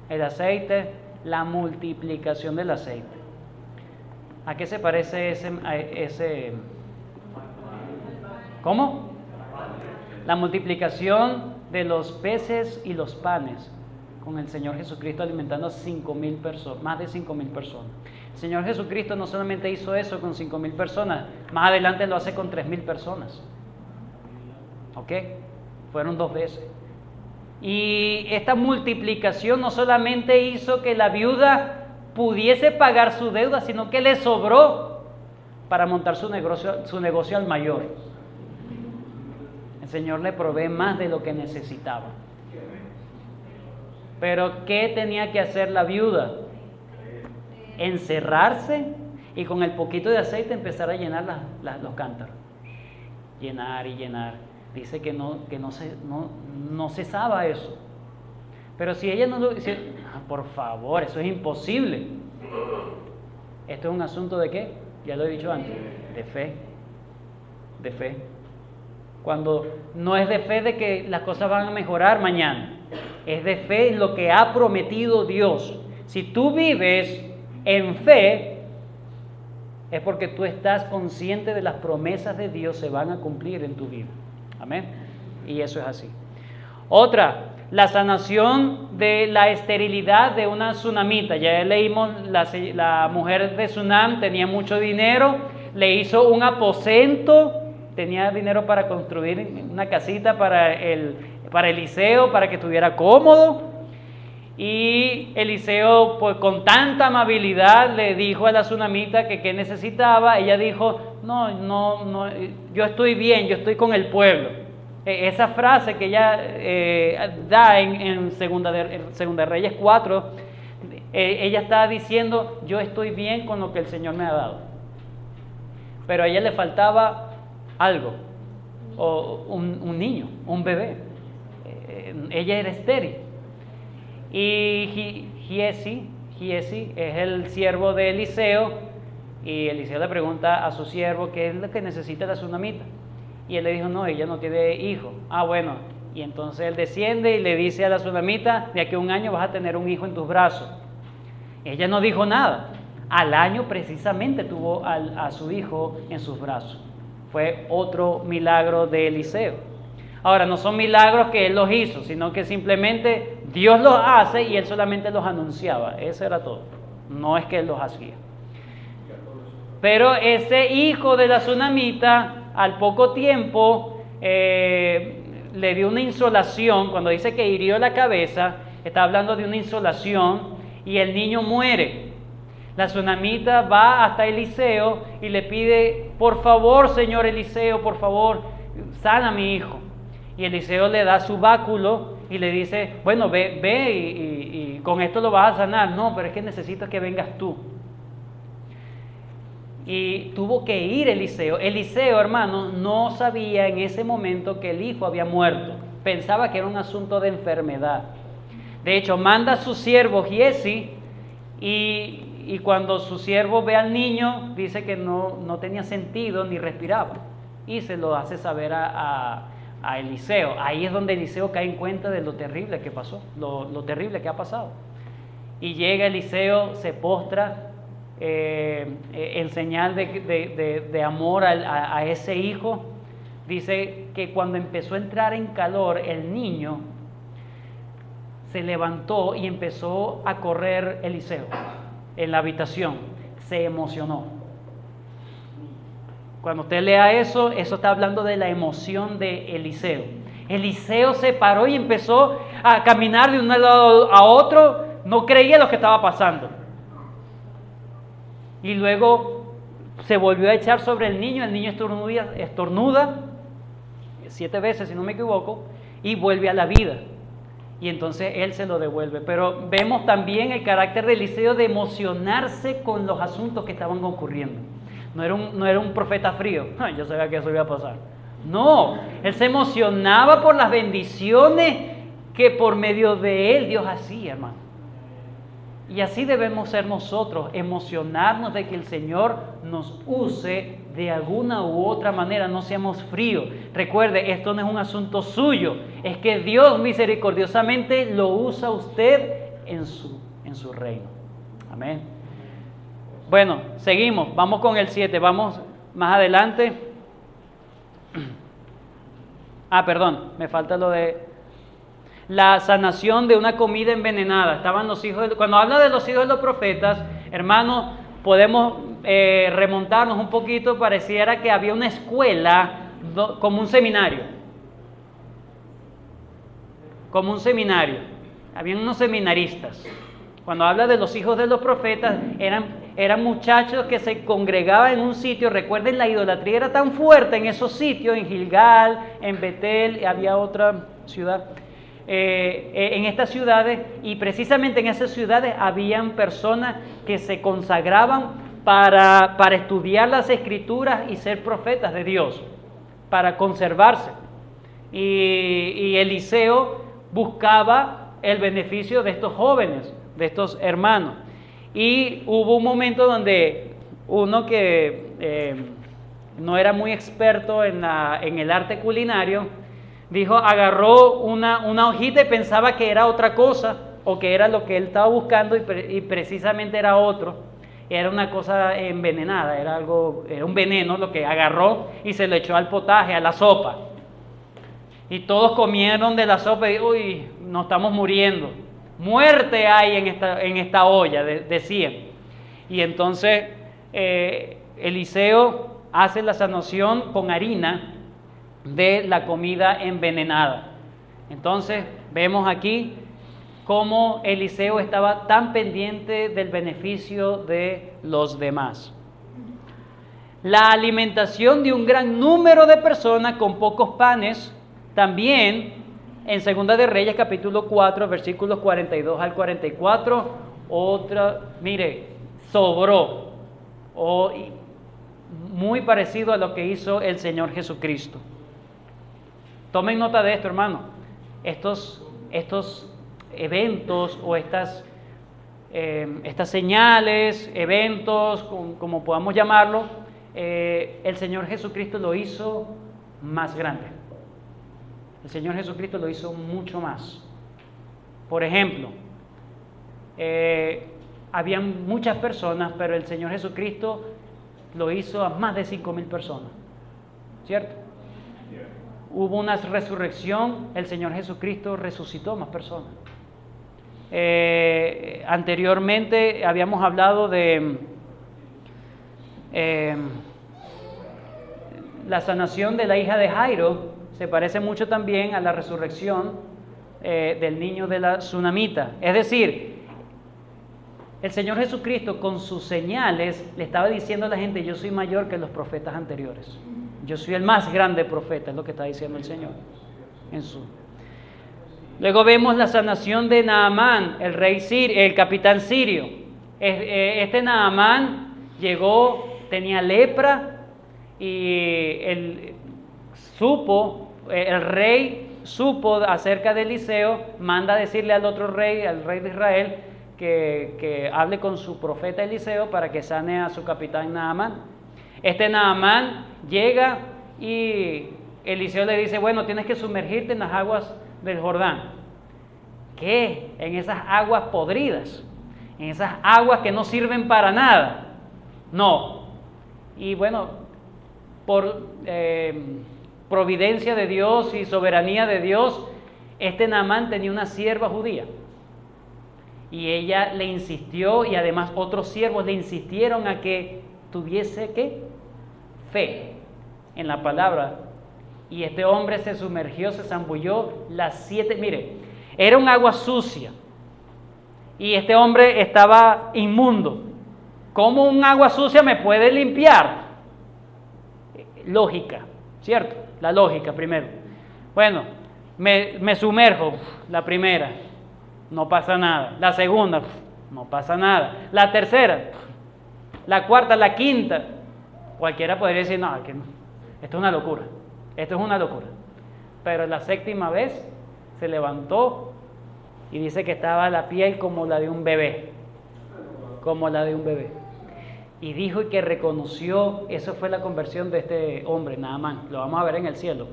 el aceite, la multiplicación del aceite. ¿A qué se parece ese? ¿Cómo? La multiplicación de los peces y los panes, con el Señor Jesucristo alimentando a 5,000 personas, más de 5,000 personas. El Señor Jesucristo no solamente hizo eso con 5,000 personas, más adelante lo hace con 3,000 personas. ¿Ok? Fueron 2 veces. Y esta multiplicación no solamente hizo que la viuda pudiese pagar su deuda, sino que le sobró para montar su negocio al mayor. El Señor le provee más de lo que necesitaba. Pero ¿qué tenía que hacer la viuda? Encerrarse y con el poquito de aceite empezar a llenar los cántaros. Llenar y llenar. Dice que no cesaba eso. Pero si ella no lo dice, por favor, eso es imposible. Esto es un asunto de ¿qué? Ya lo he dicho antes, de fe. De fe. Cuando no es de fe de que las cosas van a mejorar mañana, es de fe en lo que ha prometido Dios. Si tú vives en fe, es porque tú estás consciente de las promesas de Dios se van a cumplir en tu vida. Amén. Y eso es así. Otra, la sanación de la esterilidad de una tsunamita. Ya leímos, la mujer de Sunam tenía mucho dinero, le hizo un aposento, tenía dinero para construir una casita para Eliseo, para que estuviera cómodo. Y Eliseo, pues con tanta amabilidad, le dijo a la tsunamita que qué necesitaba. Ella dijo, no, yo estoy bien, yo estoy con el pueblo. Esa frase que ella da en Segunda de Reyes 4, ella está diciendo, yo estoy bien con lo que el Señor me ha dado. Pero a ella le faltaba algo, o un niño, un bebé. Ella era estéril. Y Giesi es el siervo de Eliseo, y Eliseo le pregunta a su siervo qué es lo que necesita la tsunamita. Y él le dijo, no, ella no tiene hijo. Bueno, y entonces él desciende y le dice a la tsunamita, de aquí a un año vas a tener un hijo en tus brazos. Ella no dijo nada. Al año precisamente tuvo a su hijo en sus brazos. Fue otro milagro de Eliseo. Ahora, no son milagros que él los hizo, sino que simplemente Dios los hace y él solamente los anunciaba. Eso era todo. No es que él los hacía. Pero ese hijo de la tsunamita, al poco tiempo, le dio una insolación. Cuando dice que hirió la cabeza, está hablando de una insolación y el niño muere. La tsunamita va hasta Eliseo y le pide, por favor, señor Eliseo, por favor, sana a mi hijo. Y Eliseo le da su báculo y le dice, bueno, ve y con esto lo vas a sanar. No, pero es que necesito que vengas tú. Y tuvo que ir Eliseo. Eliseo, hermano, no sabía en ese momento que el hijo había muerto. Pensaba que era un asunto de enfermedad. De hecho, manda a su siervo Giesi y cuando su siervo ve al niño, dice que no tenía sentido ni respiraba. y se lo hace saber a Eliseo. Ahí es donde Eliseo cae en cuenta de lo terrible que pasó, lo terrible que ha pasado. Y llega Eliseo, se postra en señal de amor a ese hijo. Dice que cuando empezó a entrar en calor, el niño se levantó y empezó a correr Eliseo en la habitación. Se emocionó. Cuando usted lea eso está hablando de la emoción de Eliseo. Eliseo se paró y empezó a caminar de un lado a otro, no creía lo que estaba pasando. Y luego se volvió a echar sobre el niño estornuda 7 veces, si no me equivoco, y vuelve a la vida. Y entonces él se lo devuelve. Pero vemos también el carácter de Eliseo de emocionarse con los asuntos que estaban ocurriendo. No era un profeta frío. Yo sabía que eso iba a pasar. No, él se emocionaba por las bendiciones que por medio de él Dios hacía, hermano. Y así debemos ser nosotros, emocionarnos de que el Señor nos use de alguna u otra manera, no seamos fríos. Recuerde, esto no es un asunto suyo, es que Dios misericordiosamente lo usa a usted en su reino. Amén. Bueno, seguimos, vamos con el 7, vamos más adelante. Perdón, me falta lo de la sanación de una comida envenenada. Estaban los hijos cuando habla de los hijos de los profetas, hermanos, podemos remontarnos un poquito. Pareciera que había una escuela como un seminario. Habían unos seminaristas. Cuando habla de los hijos de los profetas, eran muchachos que se congregaban en un sitio. Recuerden, la idolatría era tan fuerte en esos sitios, en Gilgal, en Betel, había otra ciudad. En estas ciudades, y precisamente en esas ciudades habían personas que se consagraban para estudiar las escrituras y ser profetas de Dios, para conservarse. Y Eliseo buscaba el beneficio de estos jóvenes, de estos hermanos. Y hubo un momento donde uno que no era muy experto en el arte culinario, agarró una hojita y pensaba que era otra cosa, o que era lo que él estaba buscando, y precisamente era otro. Era una cosa envenenada, era un veneno lo que agarró y se lo echó al potaje, a la sopa. Y todos comieron de la sopa y uy, nos estamos muriendo. Muerte hay en esta olla, decían. Y entonces Eliseo hace la sanación con harina de la comida envenenada. Entonces vemos aquí cómo Eliseo estaba tan pendiente del beneficio de los demás. La alimentación de un gran número de personas con pocos panes, también en Segunda de Reyes capítulo 4 versículos 42 al 44, sobró, muy parecido a lo que hizo el Señor Jesucristo. Tomen nota de esto, hermano. Estos eventos o estas señales, eventos, como podamos llamarlo, el Señor Jesucristo lo hizo más grande. El Señor Jesucristo lo hizo mucho más. Por ejemplo, habían muchas personas, pero el Señor Jesucristo lo hizo a más de 5,000 personas. ¿Cierto? Hubo una resurrección, el Señor Jesucristo resucitó a más personas. Anteriormente habíamos hablado de la sanación de la hija de Jairo. Se parece mucho también a la resurrección del niño de la tsunamita. Es decir, el Señor Jesucristo con sus señales le estaba diciendo a la gente: yo soy mayor que los profetas anteriores. Yo soy el más grande profeta, es lo que está diciendo el Señor. Luego vemos la sanación de Naamán, el capitán sirio. Este Naamán llegó, tenía lepra, y el rey supo acerca de Eliseo, manda a decirle al otro rey, al rey de Israel, que hable con su profeta Eliseo para que sane a su capitán Naamán. Este Naamán llega y Eliseo le dice, bueno, tienes que sumergirte en las aguas del Jordán. ¿Qué? En esas aguas podridas, en esas aguas que no sirven para nada. No. Y bueno, por providencia de Dios y soberanía de Dios, este Naamán tenía una sierva judía. Y ella le insistió, y además otros siervos le insistieron a que tuviese, ¿qué? Fe en la palabra. Y este hombre se sumergió, se zambulló mire, era un agua sucia. Y este hombre estaba inmundo. ¿Cómo un agua sucia me puede limpiar? Lógica, ¿cierto? La lógica primero. Bueno, me sumerjo, la primera, no pasa nada. La segunda, no pasa nada. La tercera, la cuarta, la quinta. Cualquiera podría decir, no, esto es una locura. Esto es una locura. Pero la séptima vez se levantó y dice que estaba la piel como la de un bebé. Como la de un bebé. Y dijo que reconoció, eso fue la conversión de este hombre, Naamán. Lo vamos a ver en el cielo.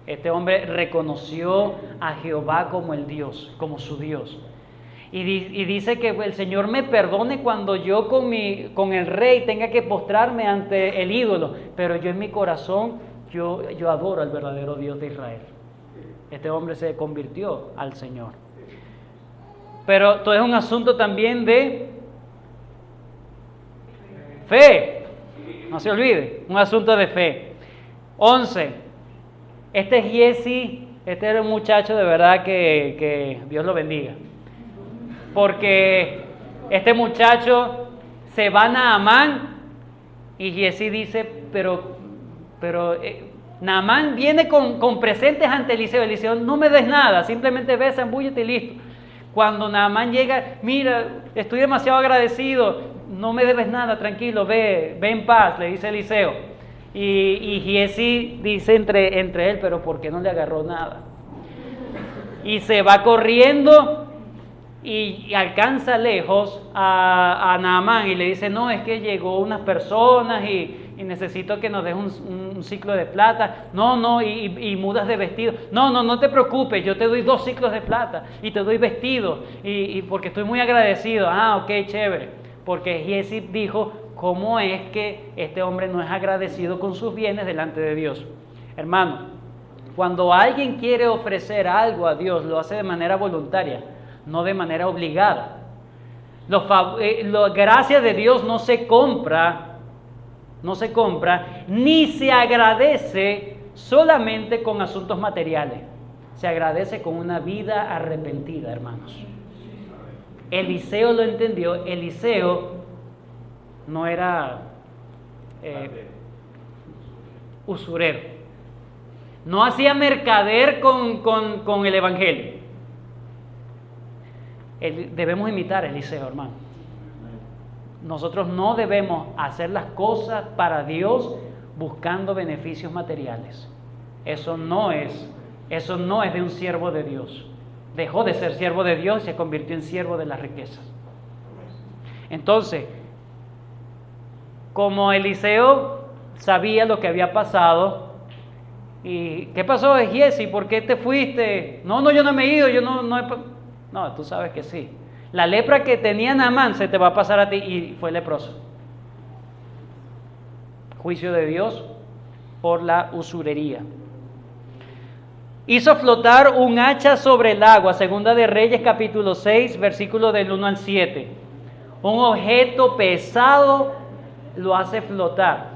Este hombre reconoció a Jehová como el Dios, como su Dios. Y dice que el Señor me perdone cuando yo con el rey tenga que postrarme ante el ídolo, pero yo en mi corazón, yo adoro al verdadero Dios de Israel. Este hombre se convirtió al Señor. Pero todo es un asunto también de fe. No se olvide, un asunto de fe. 11. Este Giezi, este era un muchacho de verdad que Dios lo bendiga. Porque este muchacho se va a Naamán y Giezi dice, pero Naamán viene con presentes ante Eliseo. Eliseo, no me des nada, simplemente ve, zambúllete y listo. Cuando Naamán llega, mira, estoy demasiado agradecido, no me debes nada, tranquilo, ve en paz, le dice Eliseo. Y Giezi dice entre él, pero ¿por qué no le agarró nada? Y se va corriendo y alcanza lejos a Naamán y le dice, no, es que llegó unas personas y necesito que nos des un ciclo de plata, y mudas de vestido, no te preocupes, yo te doy 2 ciclos de plata y te doy vestido, y porque estoy muy agradecido. Ok, chévere, porque Giezi dijo, ¿cómo es que este hombre no es agradecido con sus bienes delante de Dios? Hermano, cuando alguien quiere ofrecer algo a Dios, lo hace de manera voluntaria, no de manera obligada. La gracia de Dios no se compra, ni se agradece solamente con asuntos materiales. Se agradece con una vida arrepentida, hermanos. Eliseo lo entendió. Eliseo no era usurero. No hacía mercader con el evangelio. Debemos imitar a Eliseo, hermano. Nosotros no debemos hacer las cosas para Dios buscando beneficios materiales. Eso no es de un siervo de Dios. Dejó de ser siervo de Dios y se convirtió en siervo de las riquezas. Entonces, como Eliseo sabía lo que había pasado, ¿y qué pasó, Giezi? ¿Por qué te fuiste? No, yo no me he ido, yo no he... No, tú sabes que sí. La lepra que tenía Naamán se te va a pasar a ti, y fue leproso. Juicio de Dios por la usurería. Hizo flotar un hacha sobre el agua, Segunda de Reyes capítulo 6, versículo del 1 al 7. Un objeto pesado lo hace flotar.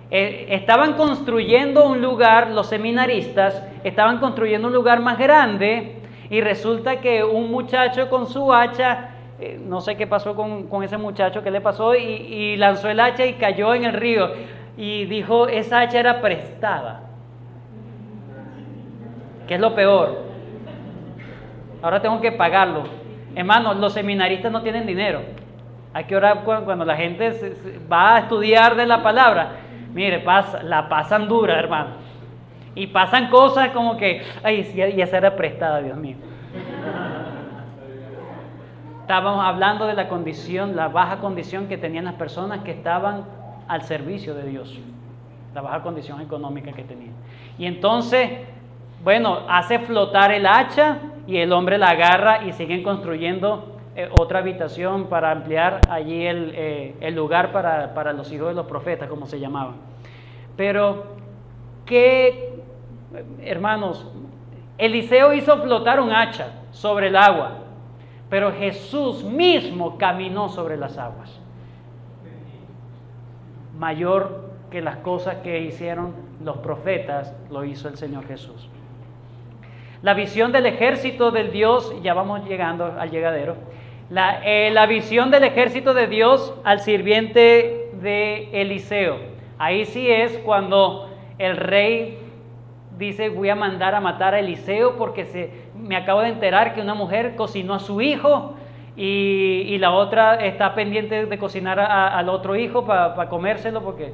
Estaban construyendo un lugar, los seminaristas estaban construyendo un lugar más grande, y resulta que un muchacho con su hacha, no sé qué pasó con ese muchacho, qué le pasó, y lanzó el hacha y cayó en el río. Y dijo, esa hacha era prestada. ¿Qué es lo peor? Ahora tengo que pagarlo. Hermano, los seminaristas no tienen dinero. Hay que orar cuando la gente va a estudiar de la palabra. Mire, la pasan dura, hermano. Y pasan cosas como que, ay, ya se era prestada, Dios mío. Estábamos hablando de la condición, la baja condición que tenían las personas que estaban al servicio de Dios. la baja condición económica que tenía. Y entonces, bueno, hace flotar el hacha y el hombre la agarra y siguen construyendo otra habitación para ampliar allí el lugar para los hijos de los profetas, como se llamaban. Pero, hermanos, Eliseo hizo flotar un hacha sobre el agua, pero Jesús mismo caminó sobre las aguas. Mayor que las cosas que hicieron los profetas, lo hizo el Señor Jesús. La visión del ejército del Dios, ya vamos llegando al llegadero, la visión del ejército de Dios al sirviente de Eliseo. Ahí sí es cuando el rey dice: voy a mandar a matar a Eliseo porque me acabo de enterar que una mujer cocinó a su hijo y la otra está pendiente de cocinar al otro hijo para comérselo, porque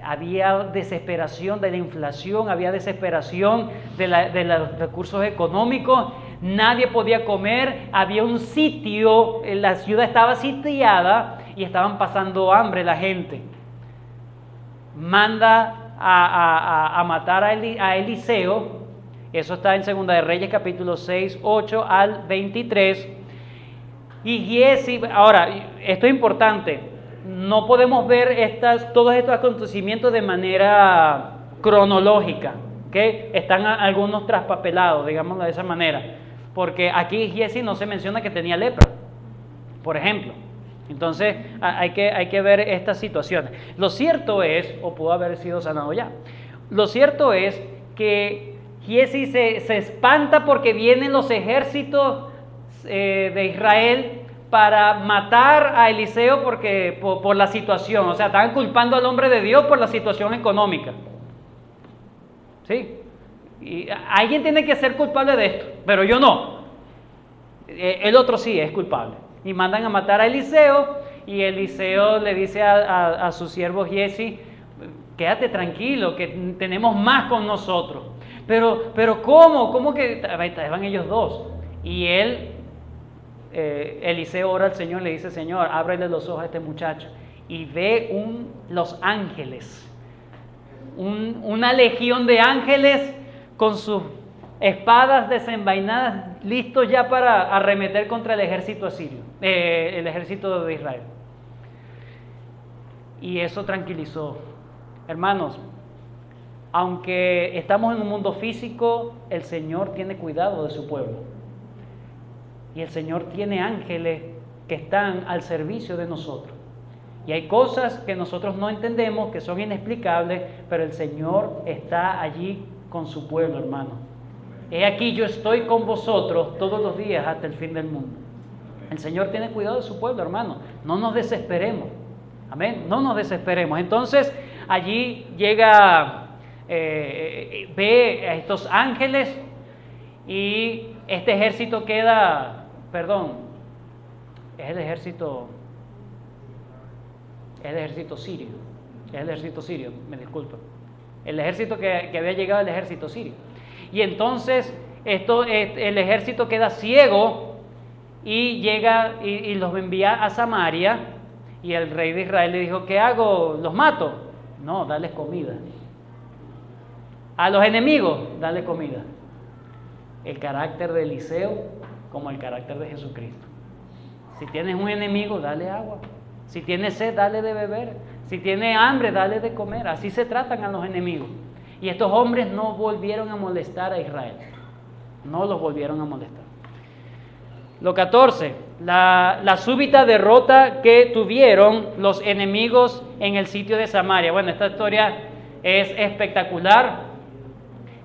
había desesperación de la inflación, había desesperación de los recursos económicos, nadie podía comer, había un sitio, la ciudad estaba sitiada y estaban pasando hambre la gente. Manda a matar a Eliseo, eso está en Segunda de Reyes capítulo 6, 8 al 23. Y Giezi, ahora, esto es importante, no podemos ver todos estos acontecimientos de manera cronológica, ¿okay? Están algunos traspapelados, digámoslo de esa manera, porque aquí Giezi no se menciona que tenía lepra, por ejemplo. Entonces hay que ver estas situaciones. Lo cierto es, o pudo haber sido sanado ya, lo cierto es que Giezi se espanta porque vienen los ejércitos de Israel para matar a Eliseo por la situación. O sea, estaban culpando al hombre de Dios por la situación económica. ¿Sí? Y alguien tiene que ser culpable de esto, pero yo no. El otro sí es culpable. Y mandan a matar a Eliseo, y Eliseo le dice a su siervo Giezi: quédate tranquilo, que tenemos más con nosotros. Pero ¿cómo que estaban ellos dos? Y Eliseo ora al Señor, le dice: Señor, ábrele los ojos a este muchacho. Y ve los ángeles, una legión de ángeles con sus espadas desenvainadas, listos ya para arremeter contra el ejército asirio, el ejército de Israel. Y eso tranquilizó. Hermanos, aunque estamos en un mundo físico, el Señor tiene cuidado de su pueblo. Y el Señor tiene ángeles que están al servicio de nosotros. Y hay cosas que nosotros no entendemos, que son inexplicables, pero el Señor está allí con su pueblo, hermano. He aquí, yo estoy con vosotros todos los días hasta el fin del mundo. El Señor tiene cuidado de su pueblo, hermano. No nos desesperemos. Amén. No nos desesperemos. Entonces, allí llega, ve a estos ángeles y este ejército queda, es el ejército sirio. Es el ejército sirio, me disculpo. El ejército que había llegado, el ejército sirio. Y entonces el ejército queda ciego y llega y los envía a Samaria. Y el rey de Israel le dijo: ¿qué hago? ¿Los mato? No, dale comida. A los enemigos, dale comida. El carácter de Eliseo como el carácter de Jesucristo. Si tienes un enemigo, dale agua. Si tienes sed, dale de beber. Si tienes hambre, dale de comer. Así se tratan a los enemigos. Y estos hombres no volvieron a molestar a Israel. No los volvieron a molestar. Lo 14, la súbita derrota que tuvieron los enemigos en el sitio de Samaria. Bueno, esta historia es espectacular.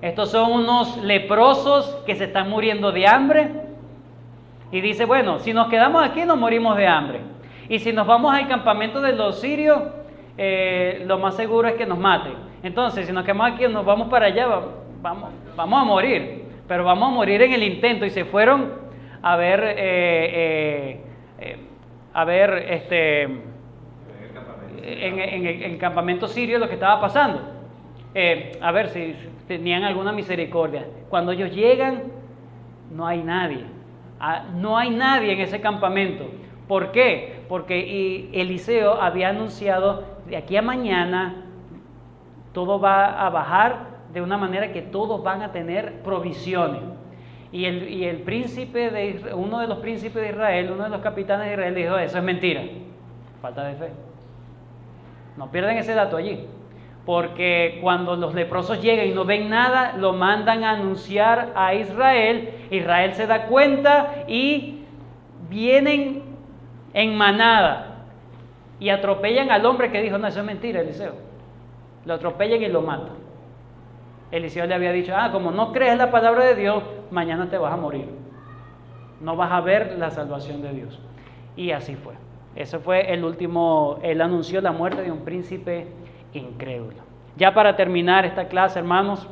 Estos son unos leprosos que se están muriendo de hambre. Y dice: bueno, si nos quedamos aquí nos morimos de hambre. Y si nos vamos al campamento de los sirios, lo más seguro es que nos maten. Entonces, si nos quedamos aquí, nos vamos para allá, vamos a morir. Pero vamos a morir en el intento. Y se fueron a ver en el campamento sirio lo que estaba pasando. A ver si tenían alguna misericordia. Cuando ellos llegan, no hay nadie. No hay nadie en ese campamento. ¿Por qué? Porque Eliseo había anunciado: de aquí a mañana todo va a bajar de una manera que todos van a tener provisiones. Y el príncipe uno de los príncipes de Israel, uno de los capitanes de Israel dijo, eso es mentira, falta de fe. No pierdan ese dato allí, porque cuando los leprosos llegan y no ven nada, lo mandan a anunciar a Israel. Israel se da cuenta y vienen en manada y atropellan al hombre que dijo, no, eso es mentira, Eliseo. Lo atropellan y lo matan. Eliseo le había dicho, como no crees la palabra de Dios, mañana te vas a morir. No vas a ver la salvación de Dios. Y así fue. Ese fue él anunció la muerte de un príncipe incrédulo. Ya para terminar esta clase, hermanos,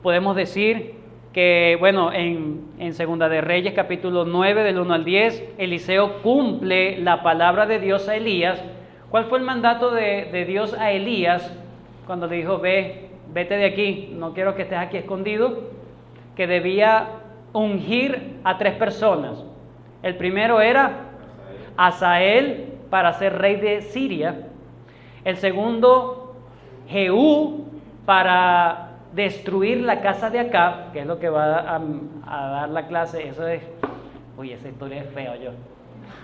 podemos decir que, en Segunda de Reyes, capítulo 9, del 1 al 10, Eliseo cumple la palabra de Dios a Elías. ¿Cuál fue el mandato de Dios a Elías cuando le dijo, vete de aquí, no quiero que estés aquí escondido? Que debía ungir a 3 personas. El primero era Hazael para ser rey de Siria. El segundo, Jehú para destruir la casa de Acab, que es lo que va a dar la clase. Eso es, esa historia es fea,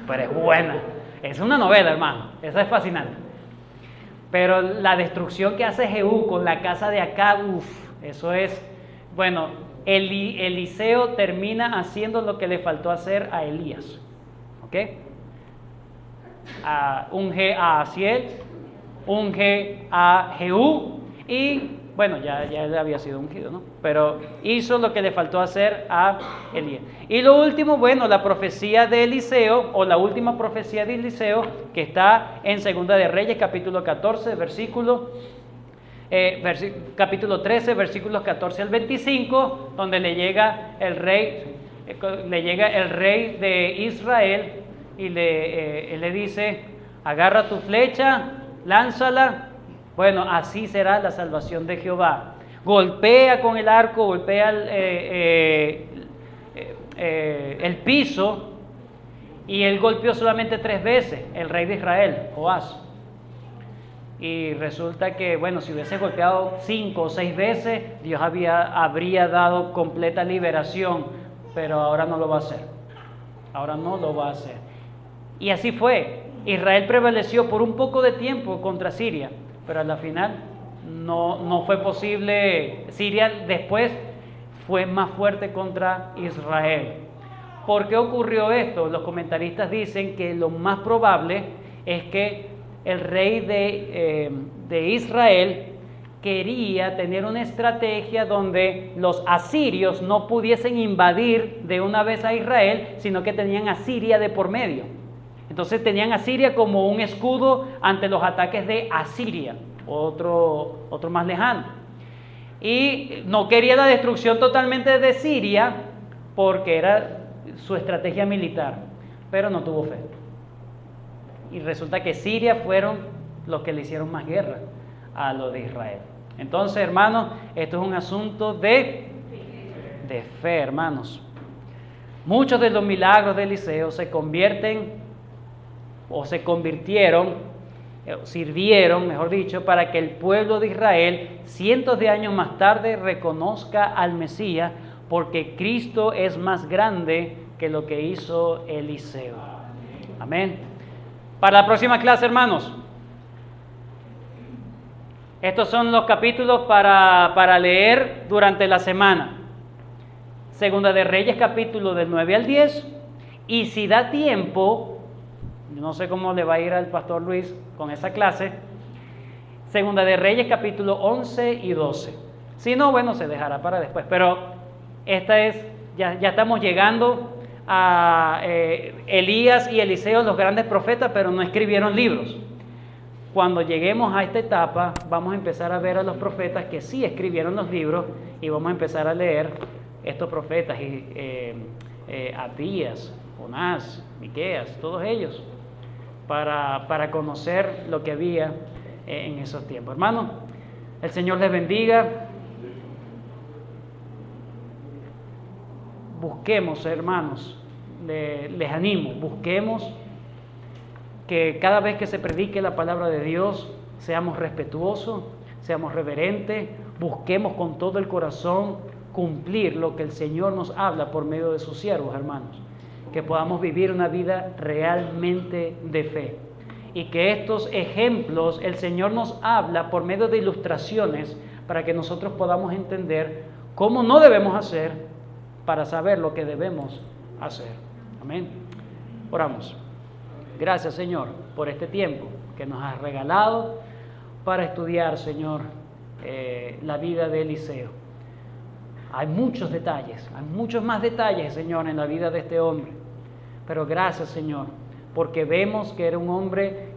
pero es buena. Es una novela, hermano, esa es fascinante. Pero la destrucción que hace Jehú con la casa de Acab, eso es, Eliseo termina haciendo lo que le faltó hacer a Elías. ¿Ok? Unge a Hazael, unge a Jehú y ya él había sido ungido, ¿no? Pero hizo lo que le faltó hacer a Elías. Y lo último, la profecía de Eliseo, o la última profecía de Eliseo, que está en Segunda de Reyes, capítulo 14, capítulo 13, versículos 14 al 25, donde le llega el rey de Israel y le dice, agarra tu flecha, lánzala. Así será la salvación de Jehová. Golpea con el arco, golpea el piso, y él golpeó solamente 3 veces, el rey de Israel, Joás. Y resulta que, si hubiese golpeado 5 o 6 veces, Dios habría dado completa liberación, pero ahora no lo va a hacer. Ahora no lo va a hacer. Y así fue. Israel prevaleció por un poco de tiempo contra Siria, pero a la final no fue posible. Siria después fue más fuerte contra Israel. ¿Por qué ocurrió esto? Los comentaristas dicen que lo más probable es que el rey de Israel quería tener una estrategia donde los asirios no pudiesen invadir de una vez a Israel, sino que tenían a Siria de por medio. Entonces tenían a Siria como un escudo ante los ataques de Asiria, otro más lejano. Y no quería la destrucción totalmente de Siria porque era su estrategia militar, pero no tuvo fe. Y resulta que Siria fueron los que le hicieron más guerra a los de Israel. Entonces, hermanos, esto es un asunto de fe, hermanos. Muchos de los milagros de Eliseo sirvieron, mejor dicho, para que el pueblo de Israel, cientos de años más tarde, reconozca al Mesías, porque Cristo es más grande que lo que hizo Eliseo. Amén. Para la próxima clase, hermanos, estos son los capítulos para leer durante la semana. Segunda de Reyes, capítulo del 9 al 10, y si da tiempo, no sé cómo le va a ir al pastor Luis con esa clase, Segunda de Reyes, capítulo 11 y 12. Si no, se dejará para después, pero ya estamos llegando a Elías y Eliseo, los grandes profetas, pero no escribieron libros. Cuando lleguemos a esta etapa, vamos a empezar a ver a los profetas que sí escribieron los libros, y vamos a empezar a leer estos profetas, Abdías, Jonás, Miqueas, todos ellos, para conocer lo que había en esos tiempos. Hermanos, el Señor les bendiga. Busquemos, hermanos, les animo, busquemos que cada vez que se predique la palabra de Dios seamos respetuosos, seamos reverentes, busquemos con todo el corazón cumplir lo que el Señor nos habla por medio de sus siervos, hermanos. Que podamos vivir una vida realmente de fe. Y que estos ejemplos el Señor nos habla por medio de ilustraciones para que nosotros podamos entender cómo no debemos hacer para saber lo que debemos hacer. Amén. Oramos. Gracias, Señor, por este tiempo que nos has regalado para estudiar, Señor, la vida de Eliseo. Hay muchos detalles, hay muchos más detalles, Señor, en la vida de este hombre. Pero gracias, Señor, porque vemos que era un hombre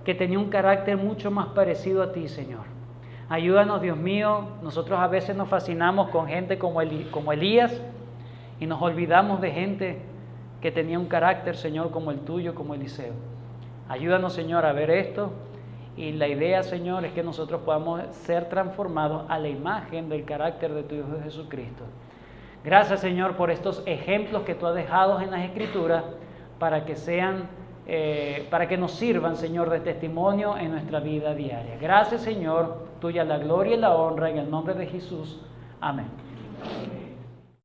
que tenía un carácter mucho más parecido a ti, Señor. Ayúdanos, Dios mío. Nosotros a veces nos fascinamos con gente como Elías y nos olvidamos de gente que tenía un carácter, Señor, como el tuyo, como Eliseo. Ayúdanos, Señor, a ver esto. Y la idea, Señor, es que nosotros podamos ser transformados a la imagen del carácter de tu Hijo Jesucristo. Gracias, Señor, por estos ejemplos que tú has dejado en las Escrituras para que nos sirvan, Señor, de testimonio en nuestra vida diaria. Gracias, Señor, tuya la gloria y la honra en el nombre de Jesús. Amén.